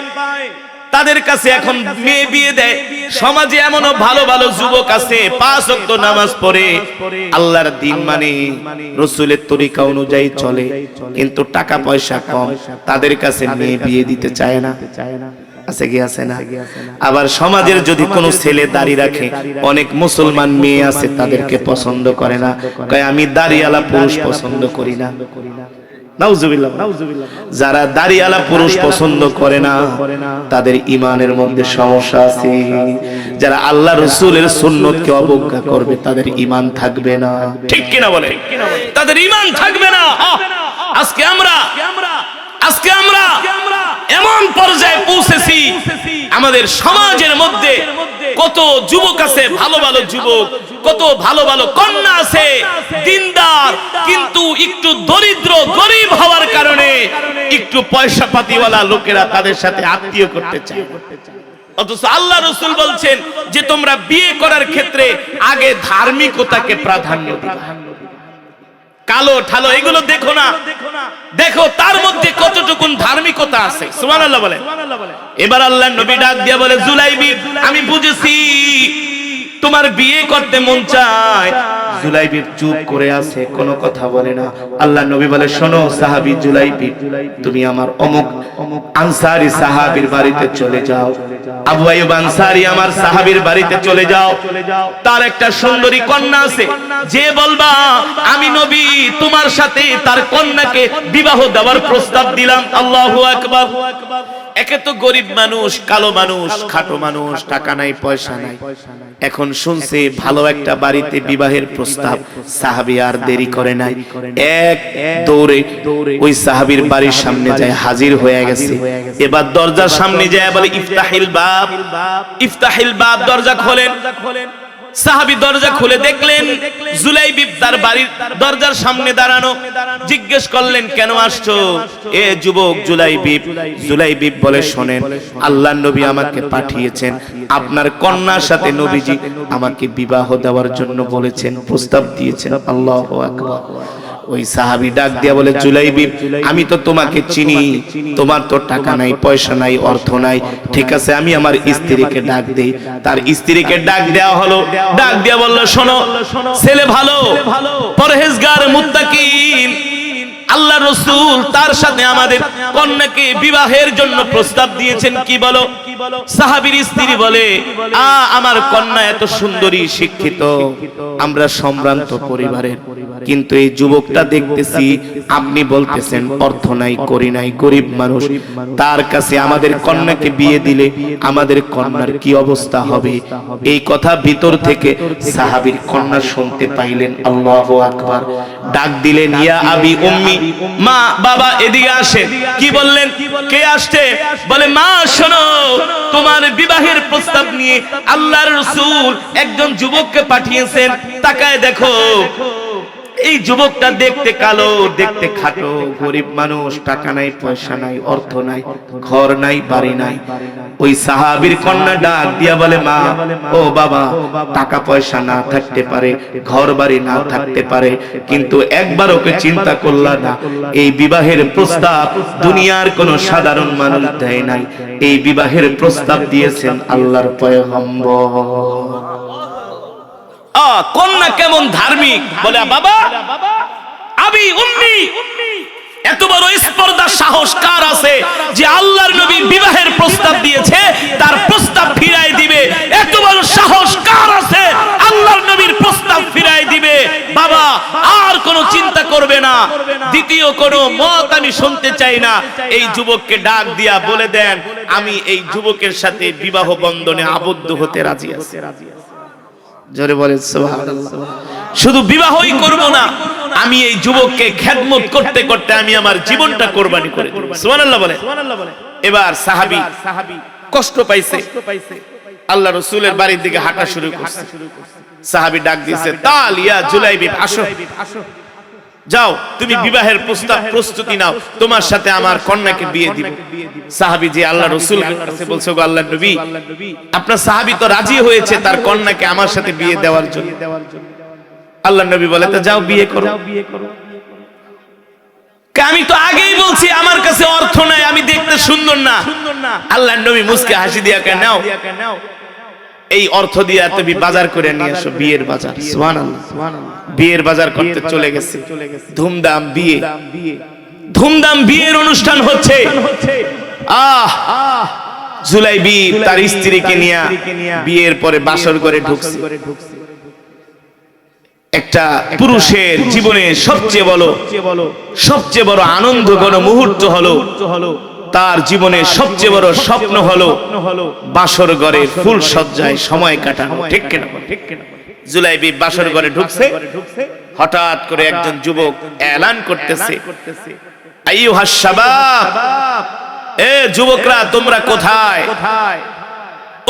তাদের কাছে এখন মেয়ে বিয়ে দেয়। সমাজে এমনও ভালো ভালো যুবক আছে, 5 ওয়াক্ত নামাজ পড়ে, আল্লাহর দ্বীন মানে, রাসূলের তরিকা অনুযায়ী চলে, কিন্তু টাকা পয়সা কম, তাদের কাছে মেয়ে বিয়ে দিতে চায় না। আছে কি আছে না? আবার সমাজের যদি কোনো ছেলে দাড়ি রাখে, অনেক মুসলমান মেয়ে আছে, তাদেরকে পছন্দ করে না, কয় আমি দাড়িওয়ালা পুরুষ পছন্দ করি না। নাউজুবিল্লাহ। যারা দাড়িওয়ালা পুরুষ পছন্দ করে না, তাদের ঈমানের মধ্যে সমস্যা আছে। যারা আল্লাহ রাসূলের সুন্নতকে অবজ্ঞা করবে, তাদের ঈমান থাকবে না। ঠিক কিনা বলে? তাদের ঈমান থাকবে না। আজকে আমরা এমন পর্যায়ে পৌঁছেছি, আমাদের সমাজের মধ্যে কত যুবক আছে, ভালো ভালো যুবক, কত ভালো ভালো কন্যা আছে, দিনদার, কিন্তু একটু দরিদ্র গরিব হওয়ার কারণে একটু পয়সা পাতিওয়ালা লোকেরা তাদের সাথে আত্মীয় করতে চায়। অথচ আল্লাহ রাসূল বলছেন যে তোমরা বিয়ে করার ক্ষেত্রে আগে ধার্মিকতাকে প্রাধান্য দিবা। কালো ঠালো এগুলো দেখো না, দেখো তার মধ্যে কতটুকু ধার্মিকতা আছে। সুবহানাল্লাহ বলে। এবার আল্লাহর নবী ডাক দিয়ে বলে, জুলাইবিব, আমি বুঝেছি তোমার বিয়ে করতে মন চায়। জুলাইবিব চুপ করে আছে, কোনো কথা বলে না। আল্লাহর নবী বলে, শোনো সাহাবী জুলাইবিব, তুমি আমার অমুক আনসারী সাহাবীর বাড়িতে চলে যাও। আবু আইয়ুব আনসারী আমার সাহাবীর বাড়িতে চলে যাও। তার একটা সুন্দরী কন্যা আছে, যে বলবা আমি নবী তোমার সাথে তার কন্যাকে বিবাহ দেওয়ার প্রস্তাব দিলাম। আল্লাহু আকবার। একে তো গরিব মানুষ, কালো মানুষ, খাটো মানুষ, টাকা নাই পয়সা নাই। এখন শুনছে ভালো একটা বাড়িতে বিবাহের প্রস্তাব, সাহাবী আর দেরি করে নাই, এক দৌড়ে ওই সাহাবীর বাড়ির সামনে যায়, হাজির হয়ে গেছে। এবার দরজার সামনে যায় বলে ইফতাহিল বাব, ইফতাহিল বাব, দরজা খোলেন। সাহাবী দরজা খুলে দেখলেন জুলাইবিব তার বাড়ির দরজার সামনে দাঁড়ানো। জিজ্ঞেস করলেন কেন আসছো? এ যুবক জুলাইবিব। জুলাইবিব বলে শোনেন, আল্লাহর নবী আমাকে পাঠিয়েছেন, আপনার কন্যার সাথে নবীজি আমাকে বিবাহ দেওয়ার জন্য বলেছেন, প্রস্তাব দিয়েছেন। আল্লাহু আকবার। ওই সাহাবী ডাক দিয়া বলে জুলাইবিব, আমি তো তোমাকে চিনি, তোমার তো টাকা নাই, পয়সা নাই, অর্থ নাই, ঠিক আছে আমি আমার স্ত্রীকে ডাক দেই। তার স্ত্রীকে ডাক দেওয়া হলো। ডাক দিয়া বলল শোনো, ছেলে ভালো, পরহেজগার, মুত্তাকিন, আল্লাহ রাসূল তার সাথে আমাদের কন্যাকে বিবাহের জন্য প্রস্তাব দিয়েছেন, কি বলো? সাহাবীর স্ত্রী বলে, আমার কন্যা এত সুন্দরী, শিক্ষিত, আমরা সম্ভ্রান্ত পরিবারের, কিন্তু এই যুবকটা দেখতেছি আপনি বলতেছেন অর্থ নাই, করি নাই, গরিব মানুষ, তার কাছে আমাদের কন্যাকে বিয়ে দিলে আমাদের কন্যার কি অবস্থা হবে? এই কথা ভিতর থেকে সাহাবীর কন্যা শুনতে পাইলেন। আল্লাহু আকবার। ডাক দিলেন, ইয়া আবি উম্মি, মা, বাবা এদিকে আসেন। কি বললেন? কে আসছে? বলে মা শোনো, তোমার বিবাহের প্রস্তাব নিয়ে আল্লাহর রাসূল একজন যুবককে পাঠিয়েছেন, তাকায় দেখো, এই যুবকটা দেখতে কালো, দেখতে খাটো, গরিব মানুষ, টাকা নাই, পয়সা নাই, অর্থ নাই, ঘর নাই, বাড়ি নাই। ওই সাহাবীর কন্যা ডাক দিয়া বলে, মা, ও বাবা, টাকা পয়সা না থাকতে পারে, ঘর বাড়ি না থাকতে পারে, কিন্তু একবার ওকে চিন্তা করলা না, এই বিবাহের প্রস্তাব দুনিয়ার কোন সাধারণ মানুষ দেয় নাই, এই বিবাহের প্রস্তাব দিয়েছেন আল্লাহর পয়গম্বর। কন্যা কেমন ধার্মিক, বলে বাবা, আবি উম্মি, এত বড় স্পর্ধা, সাহস কার আছে যে আল্লাহর নবী বিবাহের প্রস্তাব দিয়েছে তার প্রস্তাব ফিরাই দিবে? এত বড় সাহস কার আছে আল্লাহর নবীর প্রস্তাব ফিরাই দিবে? বাবা আর কোনো চিন্তা করবে না, দ্বিতীয় কোনো মত আমি শুনতে চাই না। এই যুবককে ডাক দিয়া বলে দেন, আমি এই যুবকের সাথে বিবাহ বন্ধনে আবদ্ধ হতে রাজি আছি। জোরে বলেন সুবহানাল্লাহ। শুধু বিবাহই করব না, আমি এই যুবককে খেদমত করতে করতে আমি আমার জীবনটা কোরবানি করে দেব। সুবহানাল্লাহ বলে। এবার সাহাবী কষ্ট পাইছে, আল্লাহ রাসূলের বাড়ির দিকে হাঁটা শুরু করছে। সাহাবী ডাক দিয়েছে, তাল ইয়া জুলাইবিব, আসো, যাও তুমি বিবাহের প্রস্তুতি নাও, তোমার সাথে আমার কন্যাকে বিয়ে দিব। সাহাবী যে আল্লাহ রাসূলের কাছে বলছে, গো আল্লাহর নবী, আপনার সাহাবী তো রাজি হয়েছে তার কন্যাকে আমার সাথে বিয়ে দেওয়ার জন্য। আল্লাহর নবী বলে, তো যাও বিয়ে করো। আমি তো আগেই বলছি আমার কাছে অর্থ নাই, আমি দেখতে সুন্দর না। আল্লাহর নবী মুস্কে হাসি দিয়া কয়, নাও, এই অর্থ দিয়ে তুমি বাজার করে নিয়ে এসো, বিয়ের বাজার। সুবহানাল্লাহ। বিয়ের বাজার করতে চলে গেছে। ধুমধাম বিয়ে, ধুমধাম বিয়ের অনুষ্ঠান হচ্ছে। জুলাইবিব তার স্ত্রীকে নিয়ে বিয়ের পরে বাসর ঘরে ঢুকছে। একটা পুরুষের জীবনে সবচেয়ে বড় আনন্দ ঘন মুহূর্ত হলো, তার জীবনে সবচেয়ে বড় স্বপ্ন হলো বাসর ঘরে ফুল সজ্জায় সময় কাটানো। ঠিক কিনা? জুলাইবিব বাসর ঘরে ঢুকছে, হঠাৎ করে একজন যুবক এলান করতেছে, আইয়ুহাস শাবাব, এ যুবকরা তোমরা কোথায়?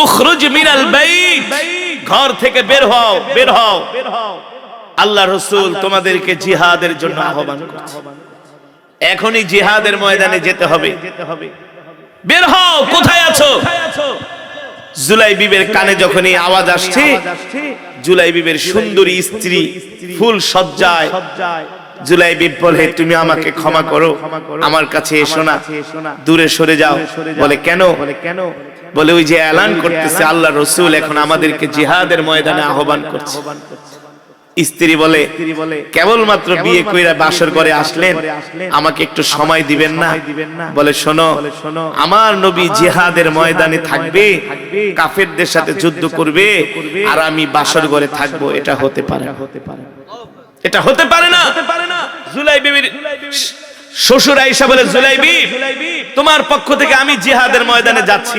উখরুজ মিনাল বাইত, ঘর থেকে বের হও, বের হও, আল্লাহ রাসূল তোমাদেরকে জিহাদের জন্য আহ্বান করছে। এখনই জিহাদের ময়দানে যেতে হবে, বের হও, কোথায় আছো? জুলাইবিবের কানে যখন এই আওয়াজ আসছে, জুলাইবিবের সুন্দরী স্ত্রী ফুল সজ্জায়। জুলাইবিব বলে, তুমি আমাকে ক্ষমা করো, আমার কাছে এসো না, দূরে সরে যাও। বলে কেন? বলে ওই যে এলান করতেছে আল্লাহ রাসূল এখন আমাদেরকে জিহাদের ময়দানে আহ্বান করছে। স্ত্রী বলে, কেবলমাত্র বিয়ে কইরা বাসর ঘরে আসলেন, আমাকে একটু সময় দিবেন না? বলে শোনো, আমার নবী জিহাদের ময়দানে থাকবে, কাফেরদের সাথে যুদ্ধ করবে, আর আমি বাসর ঘরে থাকবো, এটা হতে পারে না, এটা হতে পারে না। জুলাইবিবির শ্বশুর আয়েশা বলে, জুলাইবি তোমার পক্ষ থেকে আমি জিহাদের ময়দানে যাচ্ছি,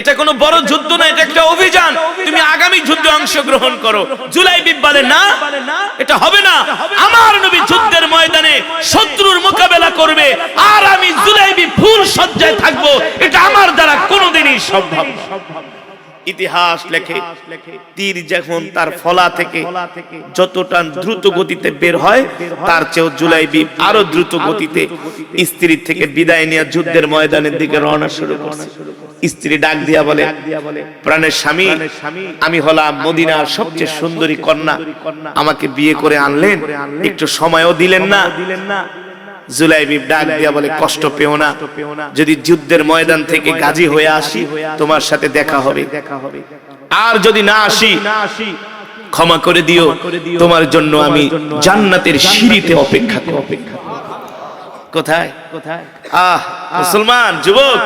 এটা কোনো বড় যুদ্ধ না, এটা একটা অভিযান, তুমি আগামী যুদ্ধে অংশগ্রহণ করো। জুলাইবি বলে, না এটা হবে না, আমার নবী যুদ্ধের ময়দানে শত্রুর মোকাবেলা করবে আর আমি জুলাইবি ফুল সজ্জায় থাকবো, এটা আমার দ্বারা কোনোদিনই সম্ভব না। ইতিহাস লেখে তীর যখন তার ফলা থেকে যতটা দ্রুত গতিতে বের হয় তার চেয়েও জুলাইবি আরো দ্রুত গতিতে স্ত্রী থেকে বিদায় নিয়ে যুদ্ধের ময়দানের দিকে রওনা শুরু করছে। স্ত্রী ডাক দিয়া বলে, প্রাণের স্বামী, আমি হলাম মদিনার সবচেয়ে সুন্দরী কন্যা, আমাকে বিয়ে করে আনলেন, একটু সময়ও দিলেন না। জুলাইবি ডাক দিয়া বলে, কষ্ট পেও না, যদি যুদ্ধের ময়দান থেকে গাজী হয়ে আসি তোমার সাথে দেখা হবে, আর যদি না আসি ক্ষমা করে দিও, তোমার জন্য আমি জান্নাতের সিঁড়িতে অপেক্ষা করব। কোথায় মুসলমান যুবক,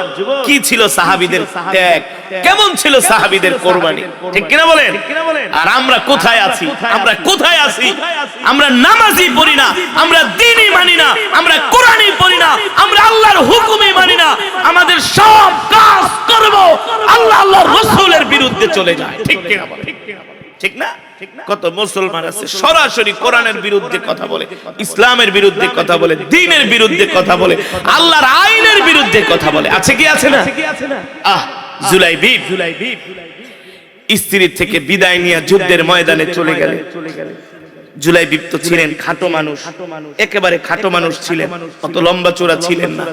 কি ছিল সাহাবীদের ত্যাগ, কেমন ছিল সাহাবীদের কোরবানি, ঠিক কিনা বলেন? আর আমরা কোথায় আছি? আমরা কোথায় আছি? আমরা নামাজই পড়ি না, আমরা দ্বীনই মানি না, আমরা কোরআনই পড়ি না, আমরা আল্লাহর হুকুমই মানি না, আমাদের সব কাজ করব আল্লাহ আল্লাহর রাসূলের বিরুদ্ধে চলে যায়, ঠিক কিনা বলেন? ঠিক না? কত মুসলমান আছে সরাসরি কোরআনের বিরুদ্ধে কথা বলে, ইসলামের বিরুদ্ধে কথা বলে, দ্বীনের বিরুদ্ধে কথা বলে, আল্লাহর আইনের বিরুদ্ধে কথা বলে, আছে কি আছে না? জুলাইবি স্ত্রীর থেকে বিদায় নিয়ে যুদ্ধের ময়দানে চলে গেলেন। জুলাইবি তো ছিলেন খাটো মানুষ, একেবারে খাটো মানুষ ছিলেন, অত লম্বা চওড়া ছিলেন না।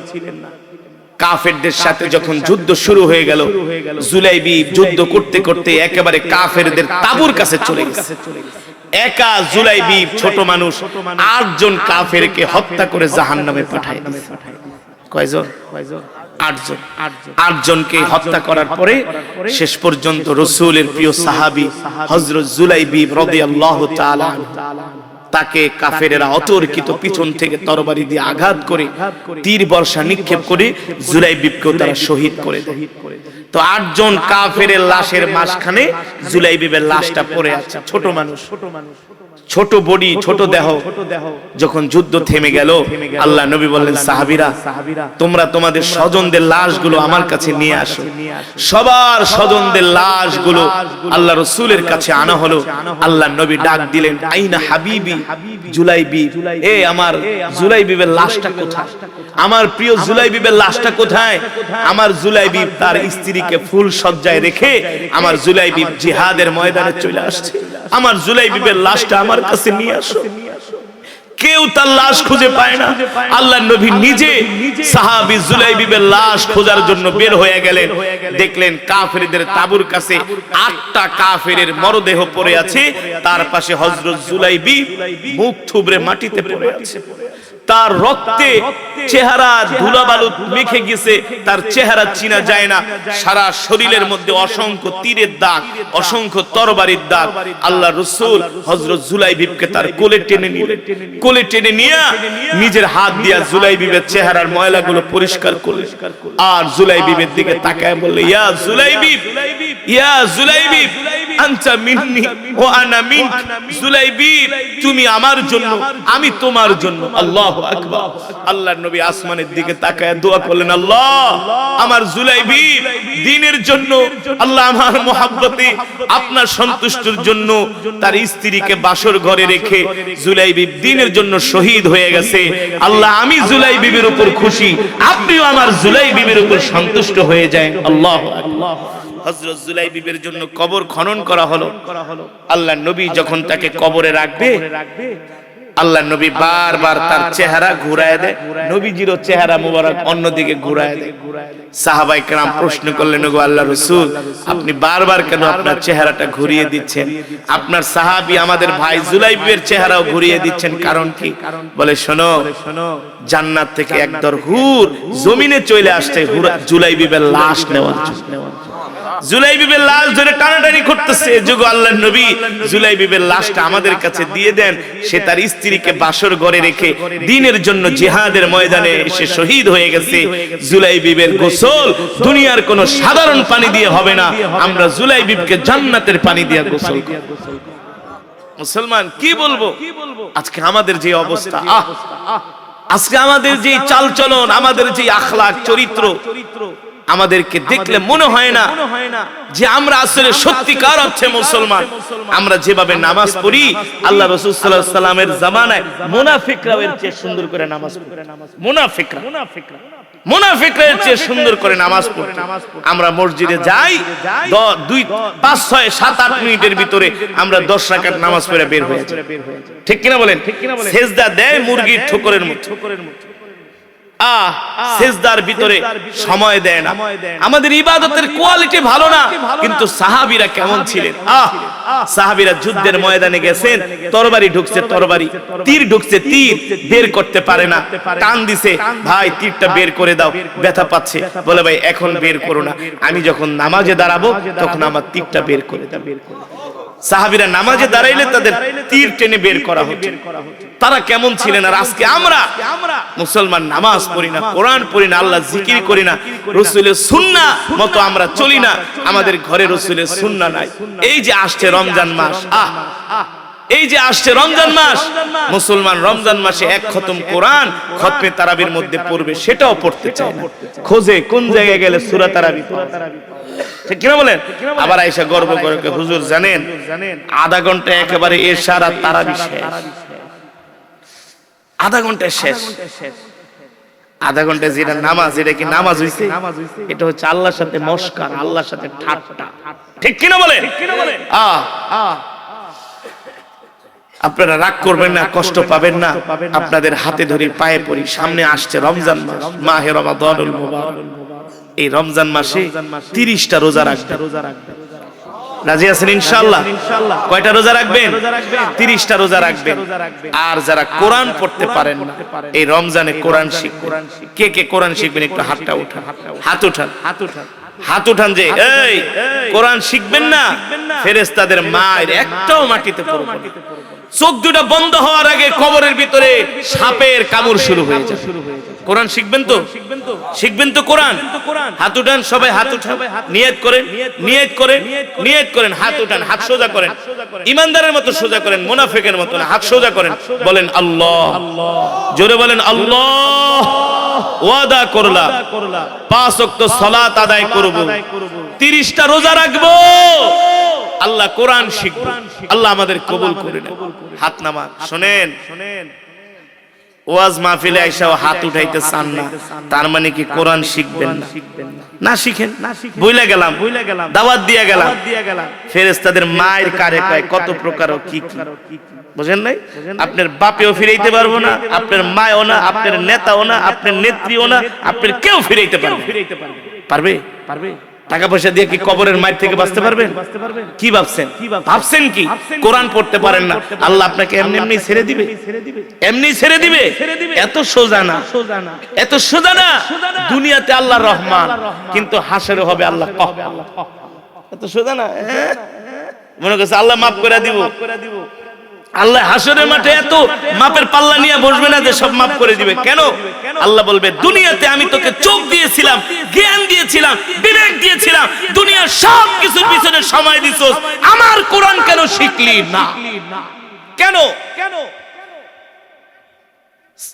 কাফেরদের সাথে যখন যুদ্ধ শুরু হয়ে গেল, জুলাইবি যুদ্ধ করতে করতে একেবারে কাফেরদের তাঁবুর কাছে চলে গেছে। একা জুলাইবি ছোট মানুষ 8 জন কাফেরকে হত্যা করে জাহান্নামে পাঠায় দিয়েছে। কয়জন? 8 জনকে হত্যা করার পরে শেষ পর্যন্ত রাসূলের প্রিয় সাহাবী হযরত জুলাইবি রাদিয়াল্লাহু তাআলা তাকে কাফেরেরা অতর্কিত পিছন থেকে তরবারি দিয়ে আঘাত করে তীর বর্ষা নিক্ষেপ করে জুলাইবিবকে তারা শহীদ করে দেয়। তো 8 জন কাফেরের লাশের মাঝখানে জুলাইবিবের লাশটা পড়ে আছে। ছোট মানুষ, ছোট বডি, ছোট দেহ। যখন যুদ্ধ থেমে গেল, আল্লাহ নবী বললেন, সাহাবীরা তোমরা তোমাদের স্বজনদের লাশগুলো আমার কাছে নিয়ে আসো। সবার স্বজনদের লাশগুলো আল্লাহ রাসূলের কাছে আনা হলো। আল্লাহ নবী ডাক দিলেন, আইনা হাবিবি জুলাইবি, এ আমার জুলাইবিবের লাশটা কোথায়? আমার প্রিয় জুলাইবিবের লাশটা কোথায়? আমার জুলাইবি তার স্ত্রীকে ফুল সজ্জায় রেখে আমার জুলাইবি জিহাদের ময়দানে চলে আসছে, আমার জুলাইবিবের লাশটা আমার কাছে নিয়ে আসো। কেউ তার লাশ খুঁজে পায় না। আল্লাহ নবী নিজে সাহাবী জুলাইবিবের লাশ খোঁজার জন্য বের হয়ে গেলেন। দেখলেন কাফেরদের তাঁবুর কাছে 8টা কাফেরের মরদেহ পড়ে আছে, তার পাশে হযরত জুলাইবি মুখ থুবড়ে মাটিতে পড়ে আছে। তার রক্তে চেহারা ধুলাবালু মেখে গেছে, তার চেহারা চিনা যায় না। সারা শরীরের মধ্যে অসংখ্য তীরের দাগ, অসংখ্য তরবারির দাগ। আল্লাহ রাসূল হযরত জুলাইবিবকে তার কোলে টেনে নিলেন। কোলে টেনে নিয়ে নিজের হাত দিয়ে জুলাইবিবের চেহারার ময়লাগুলো পরিষ্কার করলেন। আর জুলাইবিবের দিকে তাকায় বলল, ইয়া জুলাইবিব, ইয়া জুলাইবিব, আনতা মিন্নি ওয়া আনা মিনক। জুলাইবিব, তুমি আমার জন্য, আমি তোমার জন্য। আল্লাহু আকবার। আল্লাহর নবী আসমানের দিকে তাকায় দোয়া করলেন, আল্লাহ আমার জুলাইবিব দ্বীনের জন্য, আল্লাহ আমার মহব্বতে আপনার সন্তুষ্টির জন্য তার স্ত্রীকে বাসর ঘরে রেখে জুলাইবিব দ্বীনের জন্য শহীদ হয়ে গেছে। আল্লাহ আমি জুলাইবিবের উপর খুশি, আপনিও আমার জুলাইবিবের উপর সন্তুষ্ট হয়ে যায়। আল্লাহু আকবার। হযরত জুলাইবিবের জন্য কবর খনন করা হলো। আল্লাহর নবী যখন তাকে কবরে রাখবে, আল্লাহ নবী বারবার তার চেহারা ঘুরায় দেয়, নবীজিরও চেহারা মোবারক অন্যদিকে ঘুরায় দেয়। সাহাবায়ে কেরাম প্রশ্ন করলেন, ওগো আল্লাহর রাসূল, আপনি বারবার কেন আপনার চেহারাটা ঘুরিয়ে দিচ্ছেন? আপনার সাহাবী আমাদের ভাই জুলাইবিবের চেহারাও ঘুরিয়ে দিচ্ছেন, কারণ কি? বলে, শোনো, জান্নাত থেকে একদল হুর জমিনে চলে আসছে জুলাইবিবের লাশ নেওয়ার জন্য। জুলাইবিবের লাশ ধরে টানাটানি করতেছে। যুগ আল্লাহর নবী জুলাইবিবের লাশটা আমাদের কাছে দিয়ে দেন। সে তার স্ত্রীকে বাসর ঘরে রেখে দ্বীনের জন্য জিহাদের ময়দানে এসে শহীদ হয়ে গেছে। জুলাইবিবের গোসল দুনিয়ার কোন সাধারণ পানি দিয়ে হবে না, আমরা জুলাইবিবকে জান্নাতের পানি দিয়ে গোসল করব। মুসলমান কি বলবো আজকে আমাদের যে অবস্থা, আজকে আমাদের যে চালচলন, আমাদের যে আখলাক চরিত্র, আমাদেরকে দেখলে মনে হয় না যে আমরা আসলে সত্যিকার অর্থে মুসলমান। আমরা যেভাবে নামাজ পড়ি, আল্লাহ রাসূল সাল্লাল্লাহু আলাইহি ওয়াসাল্লামের জামানায় মুনাফিকরা এর চেয়ে সুন্দর করে নামাজ পড়ে। মুনাফিকরা এর চেয়ে সুন্দর করে নামাজ পড়ে। আমরা মসজিদে যাই, 2, 5, 6, 7, 8 মিনিটের ভিতরে আমরা 10 রাকাত নামাজ পড়ে বের হয়ে যাই। ঠিক কিনা বলেন? সেজদা দেয় মুরগির ঠোকরের মতো, সেজদার ভিতরে সময় দেয় না। আমাদের ইবাদতের কোয়ালিটি ভালো না। কিন্তু সাহাবীরা কেমন ছিলেন? সাহাবীরা যুদ্ধের ময়দানে গেছেন, তরবারি ঢুকছে তরবারি, তীর ঢুকছে তীর, বের করতে পারে না, টান দিছে, ভাই তীরটা বের করে দাও, ব্যথা পাচ্ছে, বলে ভাই এখন বের করো না, আমি যখন নামাজে দাঁড়াবো তখন আমার তীরটা বের করে দাও। সাহাবীরা নামাজে দাঁড়াইলে তাদের তীর টেনে বের করা হতো। তারা কেমন ছিলেন? আর আজকে আমরা মুসলমান নামাজ পড়ি না, কোরআন পড়ি না, আল্লাহ জিকির করি না, রাসূলের সুন্নাহ মতো আমরা চলি না, আমাদের ঘরে রাসূলের সুন্নাহ নাই। এই যে আসছে রমজান মাস, এই যে আসছে রমজান মাস, মুসলমান রমজান মাসে 1 খতম কোরআন খতমে তারাবির মধ্যে পড়বে, সেটাও পড়তে চায় না। খোঁজে কোন জায়গায় গেলে সূরা তারাবি পড়া। ঠিক কিনা বলেন? আবার আয়েশা গর্ব করে, হুজুর জানেন আধা ঘন্টা একেবারে এশার আর তারাবি শেষ, আধা ঘন্টা শেষ। আধা ঘন্টা যেটা নামাজ, এটা কি নামাজ হইছে? এটা হচ্ছে আল্লাহর সাথে মস্কার, আল্লাহর সাথে ঠাট্টা। ঠিক কিনা বলেন? আপনারা রাগ করবেন না, কষ্ট পাবেন না, আপনাদের হাতে ধরে পায়ে পড়ি। সামনে আসছে রমজান মাস, মাহে রমাদানুল মুবারক। এই রমজান মাসে 30টা রোজা রাখবেন। রাজি আছেন ইনশাআল্লাহ? কয়টা রোজা রাখবেন? 30টা রোজা রাখবেন। আর যারা কোরআন পড়তে পারেন না, এই রমজানে কোরআন শিখবেন। কে কে কোরআন শিখবেন একটু হাতটা উঠান, হাত উঠান, হাত উঠান। যে এই কোরআন শিখবেন না, ফেরেশতাদের মায়ের একটাও মাটিতে পড়বে না। চোখ দুটো বন্ধ হওয়ার আগে কবরের ভিতরে সাপের কামড় শুরু হয়ে যায়। কোরআন শিখবেন তো? শিখবেন তো কোরআন? হাত উঠান, সবাই হাত উঠান, নিয়ত করেন, নিয়ত করেন, নিয়ত করেন, হাত উঠান, হাত সোজা করেন, ইমানদারের মতো সোজা করেন, মুনাফিকের মতো না, হাত সোজা করেন, বলেন আল্লাহ, জোরে বলেন আল্লাহ। ওয়াদা করলাম 5 ওয়াক্ত সালাত আদায় করব, 30টা রোজা রাখবো, আল্লাহ কোরআন শিখব, আল্লাহ আমাদের কবুল করে নেন। হাত নামা। শুনেন, ওয়াজ মাহফিলে আইসাও হাত উঠাইতে চান না, তার মানে কি কোরআন শিখবেন না? না শিখেন, বইলা গেলাম, দাওয়াত দিয়া গেলাম। ফেরেশতাদের মায়ের কারে কয় কত প্রকার কি কি, বুঝেন নাই? আপনার বাপেও ফিরাইতে পারবো না, আপনার মাও না, আপনার নেতাও না, আপনার নেত্রীও না, আপনার কেউ ফিরাইতে পারবে? টাকা পয়সা দিয়ে কি কবরের মায়ের থেকে বাঁচতে পারবেন? কি ভাবছেন? ভাবছেন কি কোরআন পড়তে পারেন না, আল্লাহ আপনাকে এমনি এমনি ছেড়ে দিবে? এমনি ছেড়ে দিবে? এত সোজা না, এত সোজা না। দুনিয়াতে আল্লাহ রহমান, কিন্তু হাসরে হবে আল্লাহ কহ্হার। এত সোজা না। মনে করছে আল্লাহ মাফ করে দিব। আল্লাহ হাসরের মাঠে এত মাপের পাল্লা নিয়ে বসবে না যে সব মাফ করে দিবে। কেন? আল্লাহ বলবে দুনিয়াতে আমি তোকে চোখ দিয়েছিলাম, জ্ঞান দিয়েছিলাম, বিবেক দিয়েছিলাম, দুনিয়ার সব কিছুর পিছনে সময় দিছস, আমার কোরআন কেন শিখলি না? কেন?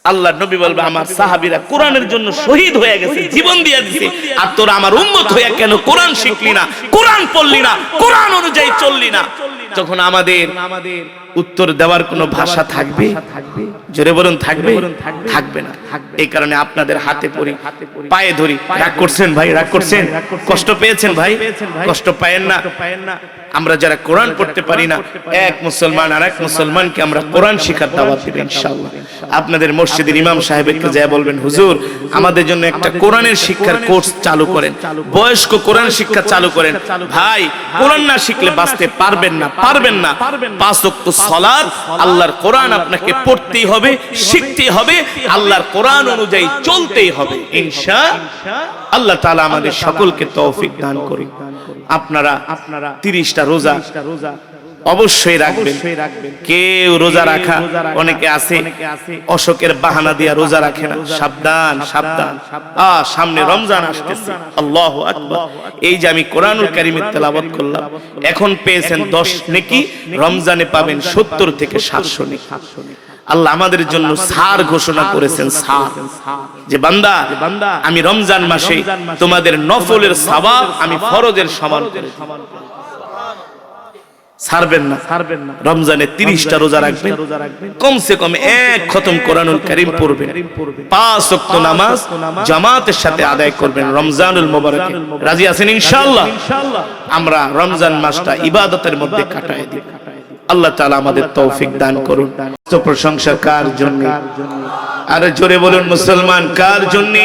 আল্লাহর নবী বলবে আমার সাহাবীরা কোরআনের জন্য শহীদ হয়ে গেছে, জীবন দিয়ে দিয়েছে, আর তোরা আমার উম্মত হয়ে কেন কোরআন শিখলি না, কোরআন পড়লি না, কোরআন অনুযায়ী চললি না? যখন আমাদের উত্তর দেওয়ার কোনো ভাষা থাকবে, জোরে বলুন থাকবে? থাকবে না। এই কারণে আপনাদের হাতে পড়ি, পায়ে ধরি। রাগ করছেন ভাই? রাগ করছেন? কষ্ট পেয়েছেন ভাই? কষ্ট পায়েন না। আমরা যারা কোরআন পড়তে পারি না, এক মুসলমান আর এক মুসলমানকে আমরা কোরআন শিখার দাওয়াত দেব ইনশাআল্লাহ। আপনাদের মসজিদের ইমাম সাহেবকে যা বলবেন, হুজুর আমাদের জন্য একটা কোরআনের শিক্ষার কোর্স চালু করেন, বয়স্ক কোরআন শিক্ষা চালু করেন। ভাই কোরআন না শিখলে বাঁচতে পারবেন না, পারবেন না। 5 ওয়াক্ত সালাত আল্লাহর কোরআন আপনাকে পড়তেই হবে, শিখতেই হবে, আল্লাহর কোরআন অনুযায়ী চলতেই হবে ইনশাআল্লাহ। আল্লাহ তাআলা আমাদের সকলকে তৌফিক দান করুন। আপনারা 30টা রোজা অবশ্যই রাখবেন। কেউ রোজা রাখা, অনেকে আছে অশোকের বাহানা দিয়া রোজা রাখে না। সাবধান, সাবধান। সামনে রমজান আসতেছে, আল্লাহু আকবার। এই যে আমি কোরআনুল কারীমের তেলাওয়াত করলাম, এখন পেয়েছেন 10 নেকি, রমজানে পাবেন 70 থেকে 700 নেকি। আল্লাহ আমাদের জন্য ছাড় ঘোষণা করেছেন, ছাড়, যে বান্দা আমি রমজান মাসে তোমাদের নফলের সওয়াব আমি ফরজের সমান করে দিই। ছাড়বেন না, রমজানে 30টা রোজা রাখবেন, কমসে কম এক খতম কোরআনুল কারীম পড়বেন, 5 ওয়াক্ত নামাজ জামাতের সাথে আদায় করবেন রমজানুল মুবারকে। রাজি আছেন ইনশাআল্লাহ? আমরা রমজান মাসটা ইবাদতের মধ্যে কাটায় দিই। আল্লাহ তাআলা আমাদের তৌফিক দান করুন। তো প্রশংসা কার জন্য? আর জোরে বলুন মুসলমান, কার জন্য?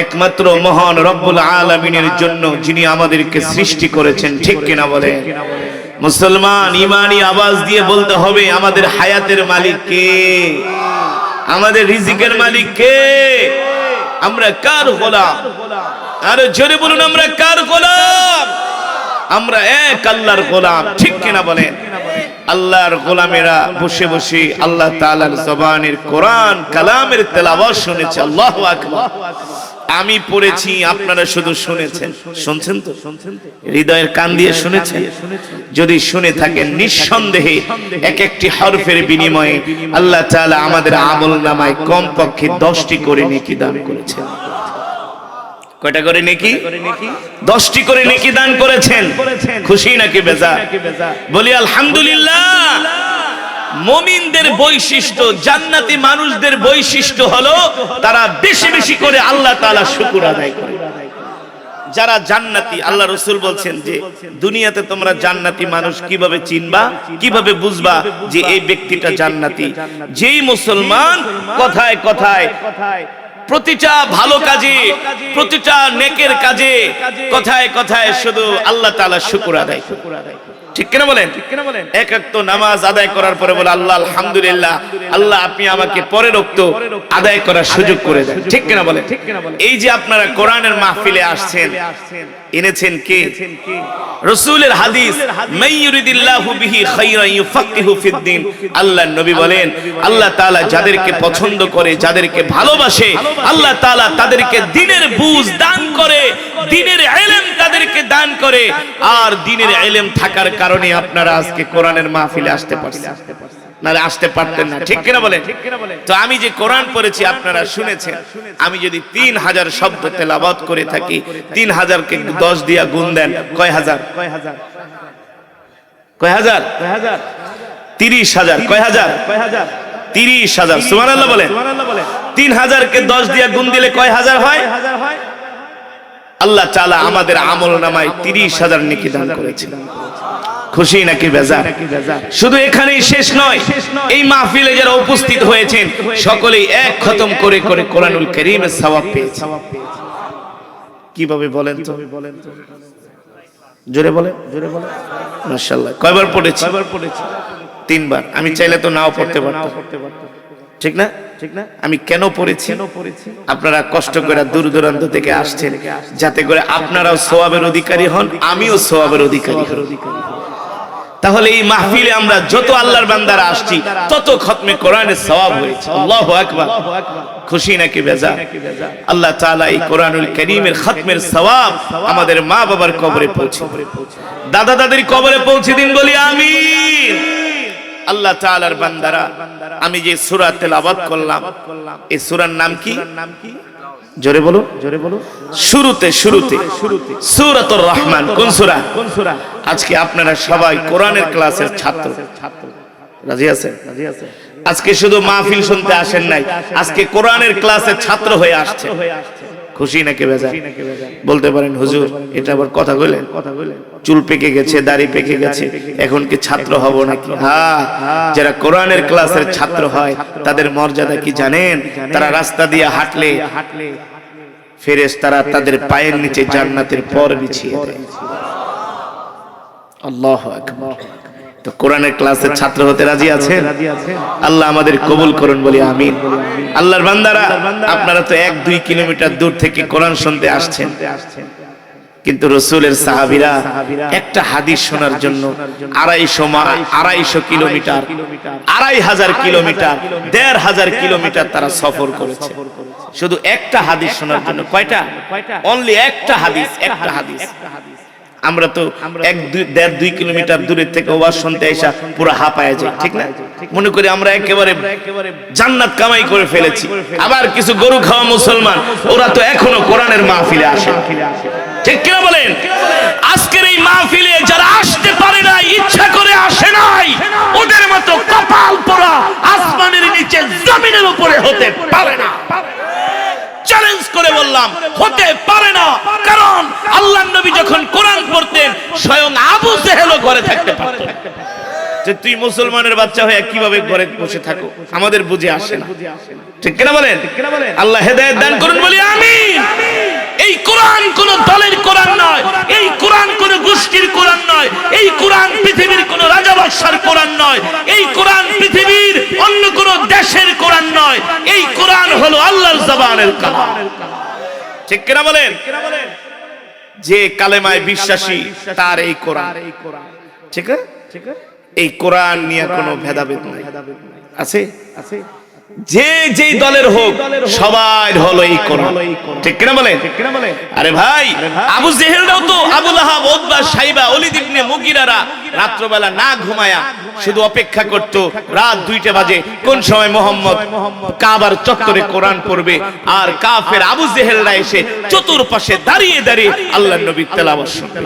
একমাত্র মহান রব্বুল আলামিনের জন্য, যিনি আমাদেরকে সৃষ্টি করেছেন। ঠিক কিনা বলেন মুসলমান? ইমানি আওয়াজ দিয়ে বলতে হবে, আমাদের হায়াতের মালিক কে? আমাদের রিজিকের মালিক কে? আমরা কার গোলাম? আর জোরে বলুন, আমরা কার গোলাম? আমরা এক আল্লাহর গোলাম। ঠিক কিনা বলেন? আল্লাহর গোলামেরা বসে বসে আল্লাহ তাআলার জবানের কোরআন কালামের তেলাওয়াত শুনেছে। আল্লাহু আকবার। আমি পড়েছি, আপনারা শুধু শুনেছেন। শুনছেন তো? হৃদয়ের কান দিয়ে শুনেছেন? যদি শুনে থাকেন, নিঃসন্দেহে এক একটি হরফের বিনিময়ে আল্লাহ তাআলা আমাদের আমলনামায় কমপক্ষে 10টি করে নেকি দান করেছেন। কয়টা করে নেকি? 10টি করে নেকি দান করেছেন। খুশি নাকি বেজার? বলি আলহামদুলিল্লাহ। মুমিনদের বৈশিষ্ট্য, জান্নাতি মানুষদের বৈশিষ্ট্য হলো তারা বেশি বেশি করে আল্লাহ তাআলা শুকর আদায় করে। যারা জান্নাতি, আল্লাহ রাসূল বলছেন যে দুনিয়াতে তোমরা জান্নাতি মানুষ কিভাবে চিনবা, কিভাবে বুঝবা যে এই ব্যক্তিটা জান্নাতি? যেই মুসলমান কথায় কথায় প্রতিটা ভালো কাজে, প্রতিটা নেকের কাজে কথায় কথায় শুধু আল্লাহ তাআলা শুকর আদায় করে। ঠিক কিনা বলেন? এক ওয়াক্ত নামাজ আদায় করার পরে বলে আল্লাহ আলহামদুলিল্লাহ, আল্লাহ আপনি আমাকে পরের ওয়াক্ত আদায় করার সুযোগ করে দেন। ঠিক কিনা বলেন? এই যে আপনারা কোরআনের মাহফিলে আসছেন, এনেছেন কে? রাসূলের হাদিস, মান ইউরিদিল্লাহু বিহি খায়রান ইউফাক্কিহু ফিদ্দিন। আল্লাহর নবী বলেন, আল্লাহ তাআলা যাদেরকে পছন্দ করে, যাদেরকে ভালোবাসে, আল্লাহ তাআলা তাদেরকে দ্বীনের বুঝ দান করে, দ্বীনের ইলম তাদেরকে দান করে। আর দ্বীনের ইলম থাকার কারণে আপনারা আজকে কোরআনের মাহফিলে আসতে পারছেন, নাহলে আসতে পারতেন না। ঠিক কিনা বলেন? তো আমি যে কোরআন পড়েছি আপনারা শুনেছেন, আমি যদি 3000 শব্দ তেলাওয়াত করে থাকি, 3000 কে 10 দিয়া গুণ দেন, কয় হাজার? 30,000। কয় হাজার? 30,000। সুবহানাল্লাহ বলেন। 3000 কে 10 দিয়া গুণ দিলে কয় হাজার হয়? আল্লাহ তাআলা আমাদের আমলনামায় 30,000 নেকি দান করেছেন। খুশি নাকি বেজার? শুধু এখানেই শেষ নয়, এই মাহফিলে যারা উপস্থিত হয়েছেন সকলেই এক খতম করে করে কোরআনুল কারীমের সওয়াব পেয়েছে। কিভাবে বলেন তো? জোরে বলেন। মাশাআল্লাহ। কয়বার পড়েছি? 3বার। আমি চাইলে তো নাও পড়তে পারতাম। ঠিক না? আমি কেন পড়েছি? আপনারা কষ্ট করে দূর দূরান্ত থেকে আসছেন যাতে করে আপনারাও সওয়াবের অধিকারী হন, আমিও সওয়াবের অধিকারী হই। তাহলে এই মাহফিলে আমরা যত আল্লাহর বান্দারা আসছি তত খতমে কোরআনের সওয়াব হয়েছে। আল্লাহু আকবার। খুশি নাকি বেজার? আল্লাহ তাআলা এই কোরআনুল কারীমের খতমের সওয়াব আমাদের মা বাবার কবরে পৌঁছে, দাদা দাদির কবরে পৌঁছে দিন, বলি আমিন। আল্লাহ তাআলার বান্দারা, আমি যে সূরা তেলাওয়াত করলাম, এই সূরার নাম কি? জোরে বলো। শুরুতে সূরাতুর রহমান। কোন সূরা? আজকে আপনারা সবাই কোরআনের ক্লাসের ছাত্র। রাজি আছেন? আজকে শুধু মাহফিল শুনতে আসেন নাই, আজকে কোরআনের ক্লাসের ছাত্র হয়ে আসছে। খুশি নাকি বেজার? বলতে পারেন হুজুর এটা আবার কথা কইলেন, চুল পেকে গেছে, দাড়ি পেকে গেছে, এখন কি ছাত্র হব নাকি? হ্যাঁ, যারা কোরআনের ক্লাসের ছাত্র হয় তাদের মর্যাদা কি জানেন? তারা রাস্তা দিয়ে হাঁটলে ফেরেশতারা তাদের পায়ের নিচে জান্নাতের পর বিছিয়ে দেয়। আল্লাহু আকবার। তো কোরআনের ক্লাসের ছাত্র হতে রাজি আছেন? আল্লাহ আমাদের কবুল করুন, বলি আমিন। আল্লাহর বান্দারা, আপনারা তো 1-2 কিলোমিটার দূর থেকে কোরআন শুনতে আসছেন, কিন্তু রাসূলের সাহাবীরা একটা হাদিস শোনার জন্য 250 কিলোমিটার, 2500 কিলোমিটার, 1500 কিলোমিটার তারা সফর করেছে শুধু একটা হাদিস শোনার জন্য। কয়টা? অনলি একটা হাদিস। আমরা তো 1-2 কিলোমিটার দূরের থেকে ওয়াজ শুনতে এসে পুরো হাঁপায়া যাই, ঠিক না? মনে করি আমরা একেবারে জান্নাত কামাই করে ফেলেছি। আবার কিছু গরু খাওয়া মুসলমান, ওরা তো এখনো কোরআনের মাহফিলে আসে, ঠিক কিনা বলেন? আজকের এই মাহফিলে যারা আসতে পারে না, ইচ্ছা করে আসে নাই, ওদের মতো কপাল পোড়া আসমানের নিচে জমিনের উপরে হতে পারে না। চ্যালেঞ্জ করে বললাম, হতে পারে না। কারণ আল্লাহর নবী যখন কোরআন পড়তেন, স্বয়ং আবু জেহেলও ঘরে থাকতে পারতেন। যে তুই মুসলমানের বাচ্চা হয়ে কিভাবে ঘরে বসে থাকো, আমাদের বুঝে আসে না, ঠিক কিনা বলেন? আল্লাহ হেদায়েত দান করুন, বলি আমিন। এই কোরআন কোন দলের কোরআন নয়, এই কোরআন কোন গোষ্ঠীর কোরআন নয়, এই কোরআন পৃথিবীর কোন রাজা বাদশার কোরআন নয়, এই কোরআন পৃথিবীর অন্য কোন দেশের কোরআন নয়। এই কোরআন হলো আল্লাহর জবানের কালাম, ঠিক কিনা বলেন? যে কালেমায় বিশ্বাসী তার এই কোরআন, ঠিক আছে? এই কোরআন নিয়ে কোনো ভেদাভেদ নাই, আছে? যে যেই দলের হোক, সবার হলো এই কোরআন, ঠিক কিনা বলেন? আরে ভাই, আবু জেহেলরাও তো, আবু লাহাব, উতবা, শাইবা, ওলীদ ইবনে মুগীরারা রাত্রবেলা না ঘুমায়া শুধু অপেক্ষা করত রাত 2টা বাজে কোন সময় মুহাম্মদ কাবার চত্বরে কোরআন পড়বে, আর কাফের আবু জেহেলরা এসে চতুর্পাশে দাঁড়িয়ে দাঁড়িয়ে আল্লাহর নবীর তেলাওয়াত শুনবে।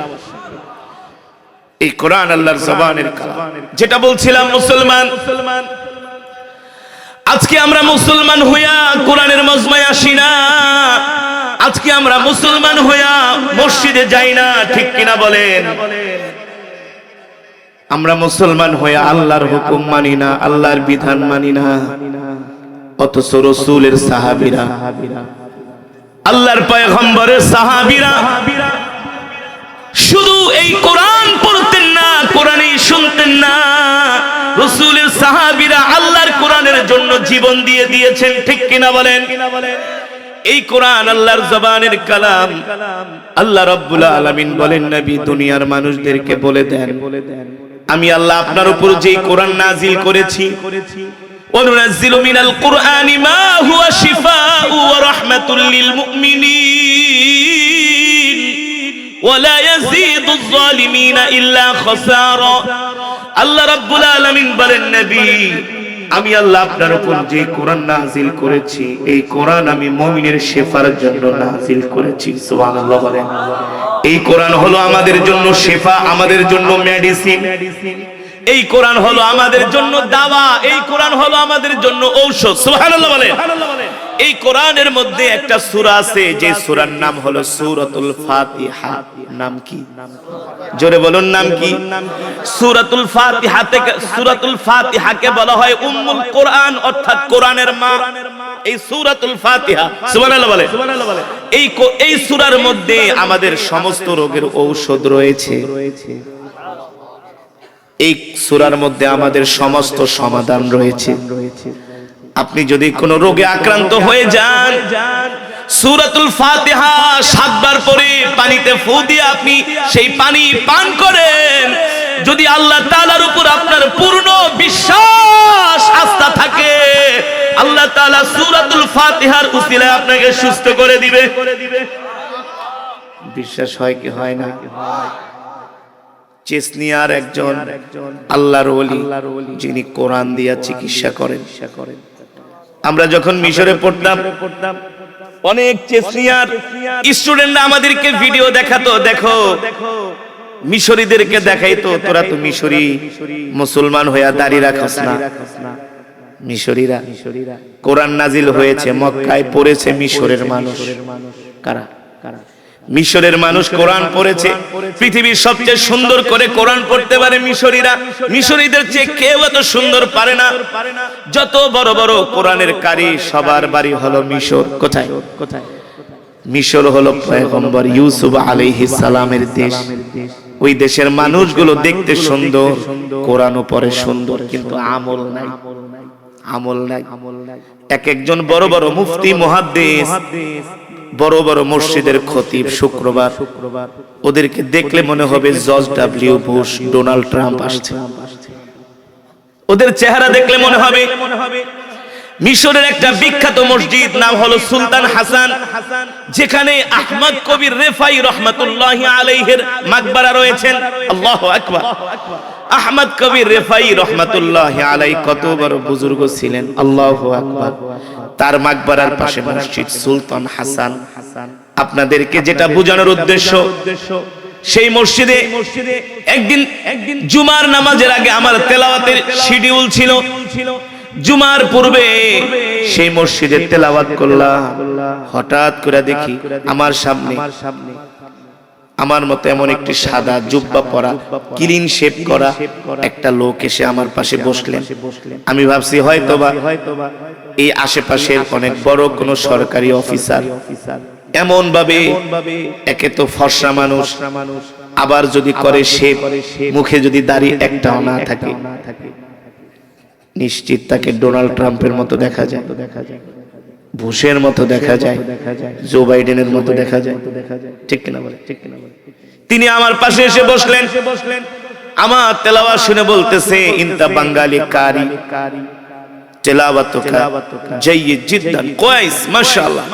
এই কোরআন আল্লাহর জবানের কালাম। যেটা বলছিলাম, মুসলমান, আজকে আমরা মুসলমান হইয়া কোরআনের মজমায় আসি না, আজকে আমরা মুসলমান হইয়া মসজিদে যাই না, ঠিক কিনা বলেন? আমরা মুসলমান হইয়া আল্লাহর হুকুম মানি না, আল্লাহর বিধান মানি না। অথচ রাসূলের সাহাবীরা, আল্লাহর পয়গম্বরের সাহাবীরা শুধু এই কোরআন পড়তেন না, কোরআনই শুনতেন না, রাসূলের সাহাবীরা আল্লাহর কোরআনের জন্য জীবন দিয়ে দিয়েছেন, ঠিক কিনা বলেন? এই কোরআন আল্লাহর জবানের কালাম। আল্লাহ রাব্বুল আলামিন বলেন, নবী দুনিয়ার মানুষদেরকে বলে দেন, আমি আল্লাহ আপনার উপর যেই কোরআন নাজিল করেছি, ওয়ানুনাজ্জিলু মিনাল কুরআনি মা হুয়া শিফাউ ওয়া রাহমাতুল লিল মুমিনিন ওয়ালা ইয়াজিদুয যালিমিনা ইল্লা খাসারা। আল্লাহ রাব্বুল আলামিন বলেন, নবী আমি আল্লাহ আপনার উপর যে কোরআন নাজিল করেছি, এই কোরআন আমি মুমিনের শিফার জন্য নাজিল করেছি। সুবহানাল্লাহ বলেন। এই কোরআন হলো আমাদের জন্য শিফা, আমাদের জন্য মেডিসিন। এই কোরআন হলো আমাদের জন্য দাওয়া, এই কোরআন হলো আমাদের জন্য ঔষধ। সুবহানাল্লাহ বলেন। এই কোরআনের মধ্যে একটা সূরা আছে, যে সূরার নাম হলো সূরাতুল ফাতিহা। নাম কি? জোরে বলুন, নাম কি? সূরাতুল ফাতিহা থেকে, সূরাতুল ফাতিহাকে বলা হয় উম্মুল কোরআন, অর্থাৎ কোরআনের মা। এই সূরাতুল ফাতিহা, সুবহানাল্লাহ বলে। এই সূরার মধ্যে আমাদের সমস্ত রোগের ঔষধ রয়েছে। এই সূরার মধ্যে আমাদের সমস্ত সমাধান রয়েছে। আপনি যদি কোনো রোগে আক্রান্ত হয়ে যান, সূরাতুল ফাতিহা 7 বার পরে পানিতে ফু দিয়ে আপনি সেই পানি পান করেন, যদি আল্লাহ তাআলার উপর আপনার পূর্ণ বিশ্বাস আস্থা থাকে, আল্লাহ তাআলা সূরাতুল ফাতিহার উসিলায় আপনাকে সুস্থ করে দিবে। বিশ্বাস হয় কি হয় না? চেসনিয়ার একজন আল্লাহর ওলি, যিনি কোরআন দিয়ে চিকিৎসা করেন। আমরা যখন মিশরে পড়তাম, অনেক চেসনিয়ার স্টুডেন্টরা আমাদেরকে ভিডিও দেখাতো, দেখো মিশরীদেরকে দেখাইতো, তোরা তো মিশরী, মুসলমান হইয়া দাড়ি রাখছ না। মিশরীরা, কোরআন নাজিল হয়েছে মক্কায়, পড়েছে মিশরের মানুষ। কারা? মিশরের মানুষ কোরআন পড়েছে। পৃথিবীর সবচেয়ে সুন্দর করে কোরআন পড়তে পারে মিশরীরা। মিশরীদের চেয়ে কেউ এত সুন্দর পারে না। যত বড় বড় কোরআনের কারি, সবার বাড়ি হলো মিশর। কোথায়? মিশর হলো পয়গম্বর ইউসুফ আলাইহিস সালামের দেশ। ওই দেশের মানুষগুলো দেখতে সুন্দর, কোরআনও পড়ে সুন্দর, কিন্তু আমল নাই। আমল নাই। এক একজন বড় বড় মুফতি, মুহাদ্দিস, বড় বড় মসজিদের খতিব, শুক্রবার ওদেরকে দেখলে মনে হবে George W Bush, Donald Trump আসছে। ওদের চেহারা দেখলে মনে হবে মিশরের একটা বিখ্যাত মসজিদ নাম হলো সুলতান হাসান, যেখানে আহমদ কবির রেফাই রহমাতুল্লাহি আলাইহির মাকবারা রয়েছেন। আল্লাহু আকবার। আহমদ কবির রেফাই রহমাতুল্লাহি আলাইহি কত বড় বুজুর্গ ছিলেন, আল্লাহু আকবার। তার মাকবারার পাশে মসজিদ সুলতান হাসান। আপনাদেরকে যেটা বোঝানোর উদ্দেশ্য, সেই মসজিদে একদিন জুমার নামাজের আগে আমার তেলাওয়াতের শিডিউল ছিল। জুমার পূর্বে সেই মসজিদে তেলাওয়াত করলাম। হঠাৎ করে দেখি আমার সামনে আমার মতো এমন একটি সাদা জুব্বা পরা, ক্লিন শেভ করা একটা লোক এসে আমার পাশে বসলেন। আমি ভাবছি হয়তোবা এই আশেপাশের অনেক বড় কোনো সরকারি অফিসার। এমন ভাবে একে তো ফর্সা মানুষ, আবার যদি করে শেভ, মুখে যদি দাড়ি একটাও না থাকে, নিশ্চিত তাকে ডোনাল্ড ট্রাম্পের মতো দেখা যায়, বুশের মতো দেখা যায়, জো বাইডেনের মতো দেখা যায়, ঠিক কিনা বলে? তিনি আমার পাশে এসে বসলেন। আমার তেলাওয়াত শুনে বলতেছে, ইনতা বাঙালি কারি তেলাওয়াতুকা জাইয়িদ জিদ্দান কোয়াইস মাশাআল্লাহ।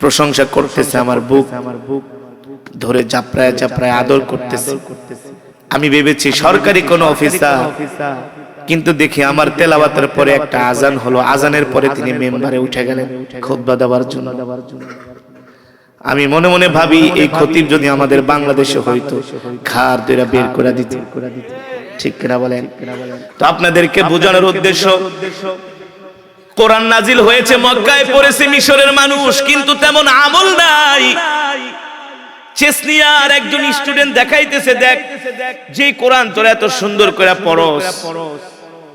প্রশংসা করতেছে, আমার বুক ধরে চাপড়ায় চাপড়ায় আদর করতেছে। আমি ভেবেছি সরকারি কোন অফিসার, কিন্তু দেখি আমার তেলাওয়াতের পরে একটা আজান হলো। আজানের পরে তিনি মেম্বারে উঠে গেলেন খুতবা দেওয়ার জন্য। আমি মনে মনে ভাবি, এই খতিব যদি আমাদের বাংলাদেশে হইতো, ঘাড় ধরে বের করে দিত, ঠিক কিনা বলেন? তো আপনাদেরকে বোঝানোর উদ্দেশ্য, কোরআন নাজিল হয়েছে মক্কায়, পড়েছে মিশরের মানুষ, কিন্তু তেমন আমল নাই। চেসনিয়ার একজন স্টুডেন্ট দেখাইতেছে, দেখ যে কোরআন তোরা এত সুন্দর করে পড়স,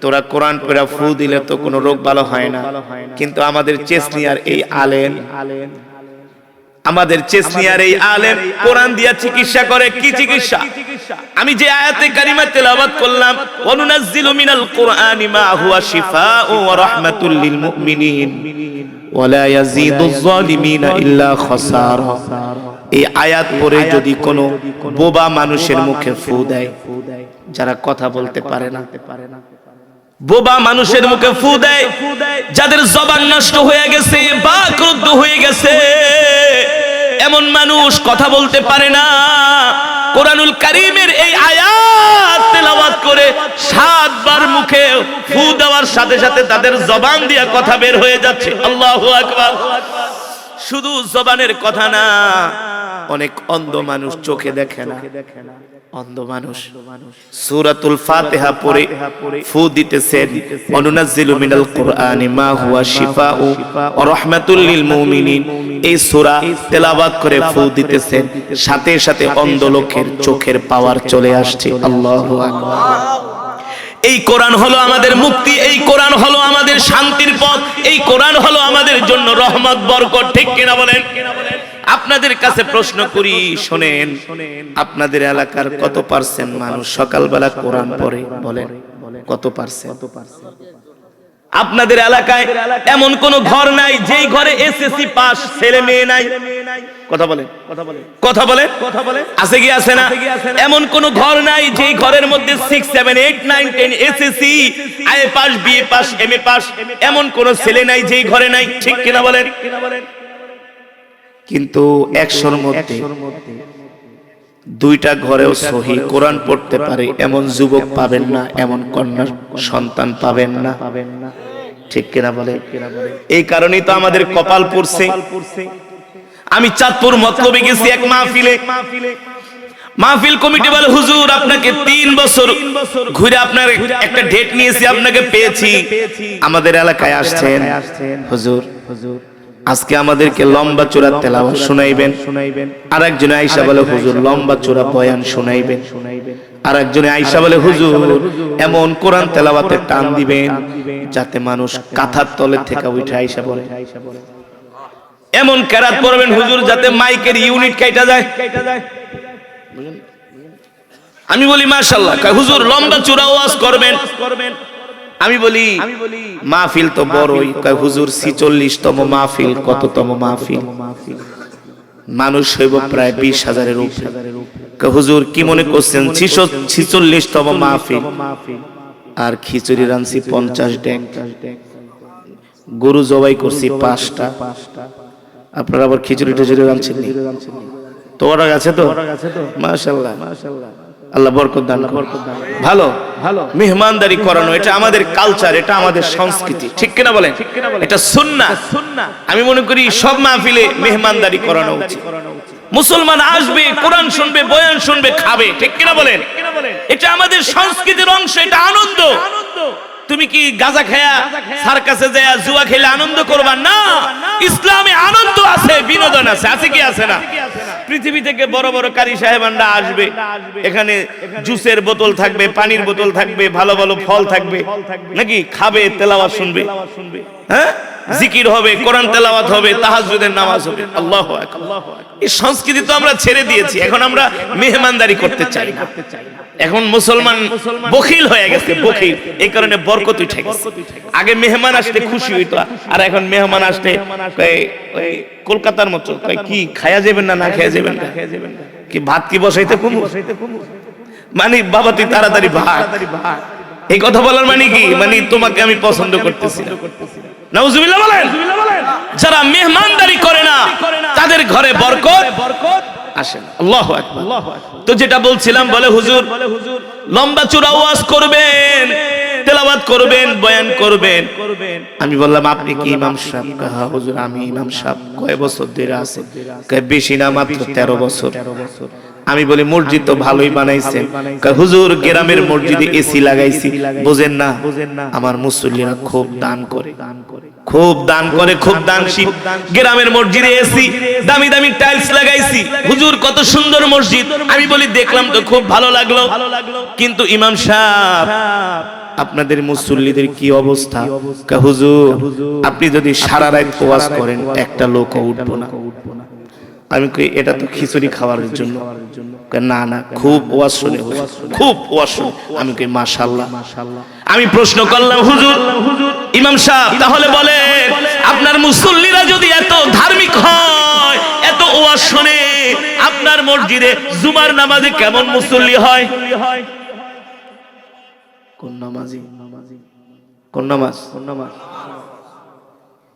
তোরা কোরআন পড়া ফু দিলে তো কোনো রোগ ভালো হয় না। কিন্তু আমাদের চেসনিয়ার এই আলেম, কোরআন দিয়া চিকিৎসা করে। কি চিকিৎসা? আমি যে আয়াতে কারিমা তেলাওয়াত করলাম, ওয়ানুনাজ্জিলু মিনাল কুরআনি মা হুয়া শিফাউ ওয়া রাহমাতুল লিল মুমিনিন ওয়া লা ইয়াজিদুজ জালিমিনা ইল্লা খাসারা। এই আয়াত পড়ে যদি কোনো বোবা মানুষের মুখে ফু দেয়, যারা কথা বলতে পারে না, বোবা মানুষের মুখে ফু দেয়, যাদের জবান নষ্ট হয়ে গেছে, বাকরুদ্ধ হয়ে গেছে, এমন মানুষ কথা বলতে পারে না, কোরআনুল কারীমের এই আয়াত তেলাওয়াত করে 7 বার মুখে ফু দেওয়ার সাথে সাথে তাদের জবান দিয়ে কথা বের হয়ে যাচ্ছে। আল্লাহু আকবার। শুধু জবানের কথা না, অনেক অন্ধ মানুষ, চোখে দেখে না, অন্ধ মানুষ সূরাতুল ফাতিহা পড়ে ফু দিতেছেন। অনুনাজ্জিলু মিনাল কুরআনি মা হুয়া শিফাউ ওয়া রাহমাতুল লিল মুমিনিন, এই সূরা তেলাওয়াত করে ফু দিতেছেন, সাথে সাথে অন্ধ লোকের চোখের পাওয়ার চলে আসছে। আল্লাহু আকবার। এই কোরআন হলো আমাদের মুক্তি, এই কোরআন হলো আমাদের শান্তির পথ, এই কোরআন হলো আমাদের জন্য রহমত বরকত, ঠিক কিনা বলেন? আপনাদের কাছে প্রশ্ন করি, শোনেন, আপনাদের এলাকার কত পার্সেন্ট মানুষ সকালবেলা কোরআন পড়ে? বলেন কত পার্সেন্ট? আপনাদের এলাকায় এমন কোন ঘর নাই যেই ঘরে এসএসসি পাস ছেলে মেয়ে নাই? কথা বলেন, কথা বলেন, আছে কি আছে না? এমন কোন ঘর নাই যেই ঘরের মধ্যে 6, 7, 8, 9, 10 SSC, IA pass, BA pass, MA pass, এমন কোন ছেলে নাই যেই ঘরে নাই, ঠিক কিনা বলেন? কিন্তু 100-র মধ্যে 2টা ঘরেও সহি কোরআন পড়তে পারে এমন যুবক পাবেন না, এমন কন্যা সন্তান পাবেন না, ঠিক কিনা বলে? এই কারণেই তো আমাদের কপাল পড়ছে। আমি চাঁদপুর মতলবে গেছি এক মাহফিলে, মাহফিল কমিটি বলে, হুজুর আপনাকে 3 বছর ঘুরে আপনার একটা ডেট নিয়েছি, আপনাকে পেয়েছি, আমাদের এলাকায় আসছেন হুজুর, আজকে আমাদেরকে লম্বা চূড়া তেলাওয়াত শুনাইবেন। আরেকজন আয়েশা বলে, হুজুর লম্বা চূড়া বয়ান শুনাইবেন। আরেকজন আয়েশা বলে, হুজুর এমন কোরআন তেলাওয়াতের টান দিবেন যাতে মানুষ কাঁথার তলে থেকে উঠে আয়েশা বলে, এমন কেরাত পড়বেন হুজুর যাতে মাইকের ইউনিট কাটা যায়। আমি বলি মাশাআল্লাহ। হুজুর লম্বা চূড়া ওয়াজ করবেন। আমি বলি মাহফিল তো বড়ই। হুজুর 46তম মাহফিল। কততম মাহফিল? মানুষ হইব প্রায় 20,000-এর উপরে। হুজুর কি মনে করছেন 46তম মাহফিল, আর খিচুড়ি রানছি 50 ডেক। গরু জবাই করছি 5টা। আপনারা আবার খিচুড়ি টিচুড়ি রাঁধছেন তোমার আছে তো? মাশাআল্লাহ, আল্লাহ বরকত দান করুন। ভালো ভালো মেহমানদারি করানো, এটা আমাদের কালচার, এটা আমাদের সংস্কৃতি, ঠিক কিনা বলেন? এটা সুন্নাহ। আমি মনে করি সব মাহফিলে মেহমানদারি করানো উচিত। মুসলমান আসবে, কোরআন শুনবে, বয়ান শুনবে, খাবে, ঠিক কিনা বলেন? এটা আমাদের সংস্কৃতির অংশ, এটা আনন্দ। তুমি কি গাঁজা খায়া সার্কাসে যায় জুয়া খেলে আনন্দ করবা? না, ইসলামে আনন্দ আছে, বিনোদন আছে, আছে কি আছে না? পৃথিবী থেকে বড় বড় কারি সাহেবানরা আসবে, এখানে জুসের বোতল থাকবে, পানির বোতল থাকবে, ভালো ভালো ফল থাকবে, নাকি খাবে, তেলাওয়াত শুনবে, হ্যাঁ জিকির হবে, কোরআন তেলাওয়াত হবে, তাহাজ্জুদের নামাজ হবে। আল্লাহু আকবার। এই সংস্কৃতি তো আমরা ছেড়ে দিয়েছি, এখন আমরা মেহমানদারি করতে চাই না। এখন মুসলমান বখিল হয়ে গেছে, বখিল, এই কারণে বরকত উঠে গেছে। আগে মেহমান আসলে খুশি হইতো, আর এখন মেহমান আসলে ওই কলকাতার মতো কি খায়া যাবেন না, না খায়া যাবেন না, কি ভাত কি বসাইতে কমু, মানে বাবা তুই তাড়াতাড়ি ভাত, এই কথা বলার মানে কি? মানে তোমাকে আমি পছন্দ করতেছি না। নাউজুবিল্লাহ বলেন। যারা মেহমানদারি করে না তাদের ঘরে বরকত আসে না। আল্লাহু আকবার। তো যেটা বলছিলাম, বলে হুজুর লম্বা চূড়া ওয়াজ করবেন, তেলাওয়াত করবেন, বয়ান করবেন। আমি বললাম আপনি কি ইমাম সাহেব? হ্যাঁ হুজুর আমি ইমাম সাহেব। কয় বছর ধরে আছে? কয় বেশি না, মাত্র 13 বছর। আমি বলি মসজিদ তো ভালোই বানাইছেন। হুজুর গ্রামের মসজিদে এসি লাগাইছি, বুঝেন না? আমার মুসল্লিরা খুব দান করে, খুব দান করে, খুব দানশীল। গ্রামের মসজিদে এসি, দামি দামি টাইলস লাগাইছি, হুজুর কত সুন্দর মসজিদ। আমি বলি দেখলাম তো খুব ভালো লাগলো, কিন্তু ইমাম সাহেব আপনাদের মুসল্লিদের কি অবস্থা? হুজুর আপনি যদি সারা রাত ওয়াজ করেন একটা লোকও উঠবো না। আমি কই এটা তো খিচুড়ি খাওয়ার জন্য। না না, খুব ওয়াজ শুনে, খুব ওয়াজ শুনে। আমি কই মাশাআল্লাহ। আমি প্রশ্ন করলাম হুজুর ইমাম সাহেব তাহলে বলে আপনার মুসল্লিরা যদি এত ধার্মিক হয়, এত ওয়াজ শুনে, আপনার মসজিদে জুমার নামাজে কেমন মুসল্লি হয়? কোন নামাজি? কোন নামাজ?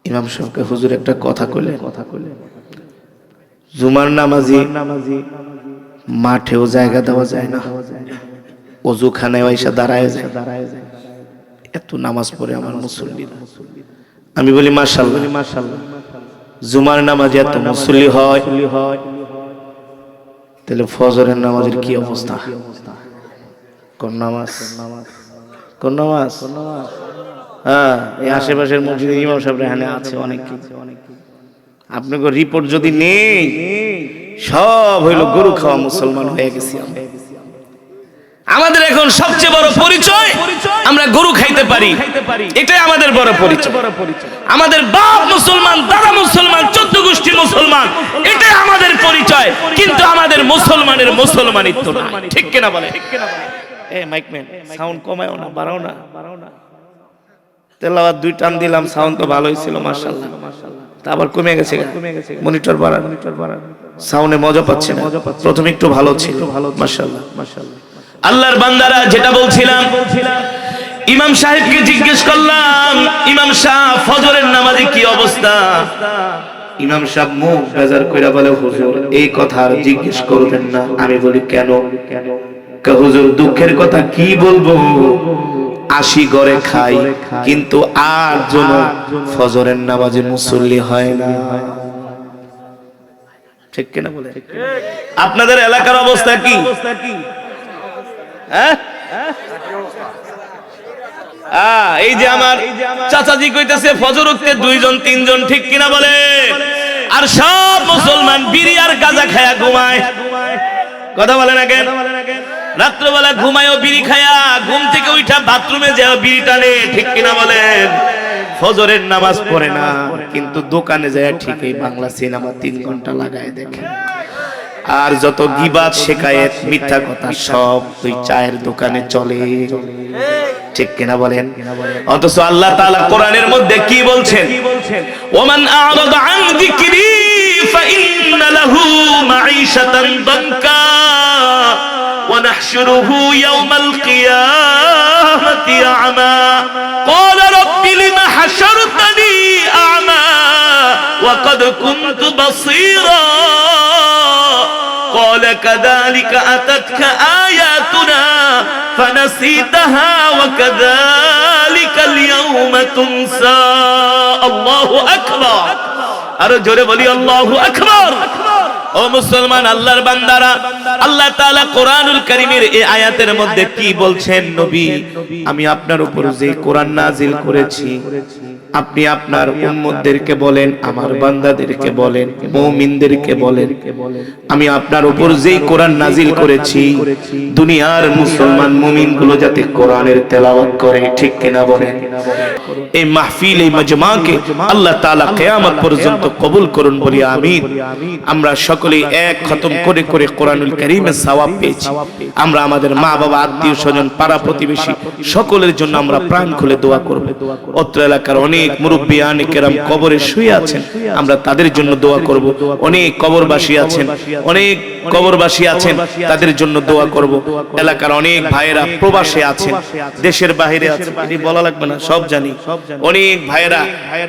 ইমাম সাহেবকে হুজুর একটা কথা কইলেন, জুমার নামাজি মাঠেও জায়গা দেওয়া যায় না, ওযুখানায় এসে দাঁড়ায় যায়, এত নামাজ পড়ে আমার মুসল্লিরা। আমি বলি মাশাআল্লাহ, জুমার নামাজে এত মুসল্লি হয়, তাহলে ফজরের নামাজের কি অবস্থা? কোন নামাজ? কোন নামাজ? হ্যাঁ, এই আশেপাশের মসজিদে ইমাম সাহেব এখানে আছে অনেক কিছু। আপনাকে রিপোর্ট যদি নেই, সব হইলো গরু খাওয়া মুসলমান হয়ে গেছি। আমাদের এখন সবচেয়ে বড় পরিচয় আমরা গরু খাইতে পারি, এটাই আমাদের বড় পরিচয়। আমাদের বাপ মুসলমান, দাদা মুসলমান, 14 গোষ্ঠী মুসলমান, এটাই আমাদের পরিচয়। কিন্তু আমাদের মুসলমানের মুসলমানিত্ব না, ঠিক কিনা বলে? মাইকম্যান সাউন্ড কমায়ও না, বাড়াও না। তেলাওয়াত 2 টান দিলাম, সাউন্ড তো ভালোই ছিল মাশাআল্লাহ, তা আবার কমে গেছে। মনিটর বাড়ান, সাউন্ডে মজা পাচ্ছে না। প্রথমে একটু ভালো ছিল, মাশাআল্লাহ। আল্লাহর বান্দারা, যেটা বলছিলাম, ইমাম সাহেবকে জিজ্ঞেস করলাম ইমাম সাহেব ফজরের নামাজে কি অবস্থা? ইমাম সাহেব মুখ বেজার কইরা বলে হুজুর এই কথা আর জিজ্ঞেস করবেন না। আমি বলি কেন? হুজুর দুঃখের কথা কি বলবো, 80 ঘরে খাই, কিন্তু আর জন ফজরের নামাজে মুসল্লি হয় না। ঠিক কিনা বলে? আপনাদের এলাকার অবস্থা কি? এই যে আমার চাচাজি কইতেছে ফজর উঠতে 2 জন 3 জন, ঠিক কিনা বলে? আর সব মুসলমান বিড়ি আর গাঁজা খায়া ঘুমায়। কথা বলে না কেন? রাত্রবেলা ঘুমায়ও বিড়ি খায়া, ঘুম থেকে উঠা বাথরুমে যায় বিড়ি টানে, ঠিক কিনা বলেন? ফজরের নামাজ পড়ে না, কিন্তু দোকানে যায় ঠিকই বাংলা সিনেমা 3 ঘন্টা লাগায় দেখে। আর যত গীবাত শিকায়েত মিথ্যা কথা সব ওই চায়ের দোকানে চলে, ঠিক কিনা বলেন? অথচ আল্লাহ তাআলা কোরআনের মধ্যে কি বলছেন? ওমান আ'রাদা আন যিকরি ফাইন্না লাহু মাঈশাতান দানকা ওয়া নাহশুরুহু ইয়াওমাল কিয়ামাতি আ'মা ক্বালা রাব্বি লিমা হাশারতানি وقد كنت بصيرا قال كذلك أتتك آياتنا فنسيتها وكذلك اليوم تنسى الله أكبر আরো জোরে বলি আল্লাহু আকবার। ও মুসলমান আল্লাহর বান্দারা, আল্লাহ তাআলা কোরআনুল কারীমের এই আয়াতের মধ্যে কি বলছেন? নবী, আমি আপনার উপর যে কোরআন নাজিল করেছি আপনি আপনার উম্মতদেরকে বলেন, আমার বান্দাদেরকে বলেন, মুমিনদেরকে বলেন, আমি আপনার উপর যেই কোরআন নাজিল করেছি দুনিয়ার মুসলমান মুমিনগুলো যাতে কোরআনের তেলাওয়াত করে, ঠিক কিনা বলেন? এই মাহফিল, এই মাজমাকে আল্লাহ তাআলা কিয়ামত পর্যন্ত কবুল করুন বলি আমিন। আমরা সকলেই এক খতম করে করে কোরআনুল কারীমের সওয়াব পেয়েছি। আমরা আমাদের মা বাবা, আত্মীয় স্বজন, পাড়া প্রতিবেশী সকলের জন্য আমরা প্রাণ খুলে দোয়া করব। অত্র এলাকার অনেক মুরব্বিয়ানে কেরাম কবরে শুয়ে আছেন, আমরা তাদের জন্য দোয়া করব। অনেক কবরবাসী আছেন, অনেক কবরবাসী আছেন, তাদের জন্য দোয়া করব। এলাকার অনেক ভাইয়েরা প্রবাসে আছেন, দেশের বাইরে আছেন, এটি বলা লাগবে না, সব জানি। অনেক ভাইয়েরা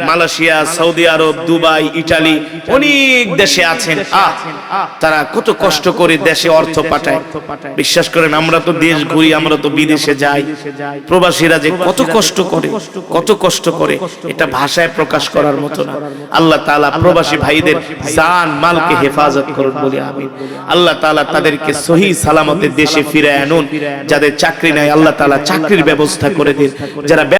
মালয়েশিয়া, সৌদি আরব, দুবাই, ইটালি, অনেক দেশে আছেন। তারা কত কষ্ট করে দেশে অর্থ পাঠায়। বিশ্বাস করেন, আমরা তো দেশ ঘুরি, আমরা তো বিদেশে যাই, প্রবাসীরা যে কত কষ্ট করে, কত কষ্ট করে, এটা ভাষায় প্রকাশ করার মতো না। আল্লাহ তাআলা প্রবাসী ভাইদের জান মালকে হেফাজত করুন বলি আমিন। আল্লাহ তাআলা তাদেরকে সহি সালামতে দেশে ফিরে আনুন। যাদের চাকরি নাই আল্লাহ তাআলা চাকরির ব্যবস্থা করে দিন। যারা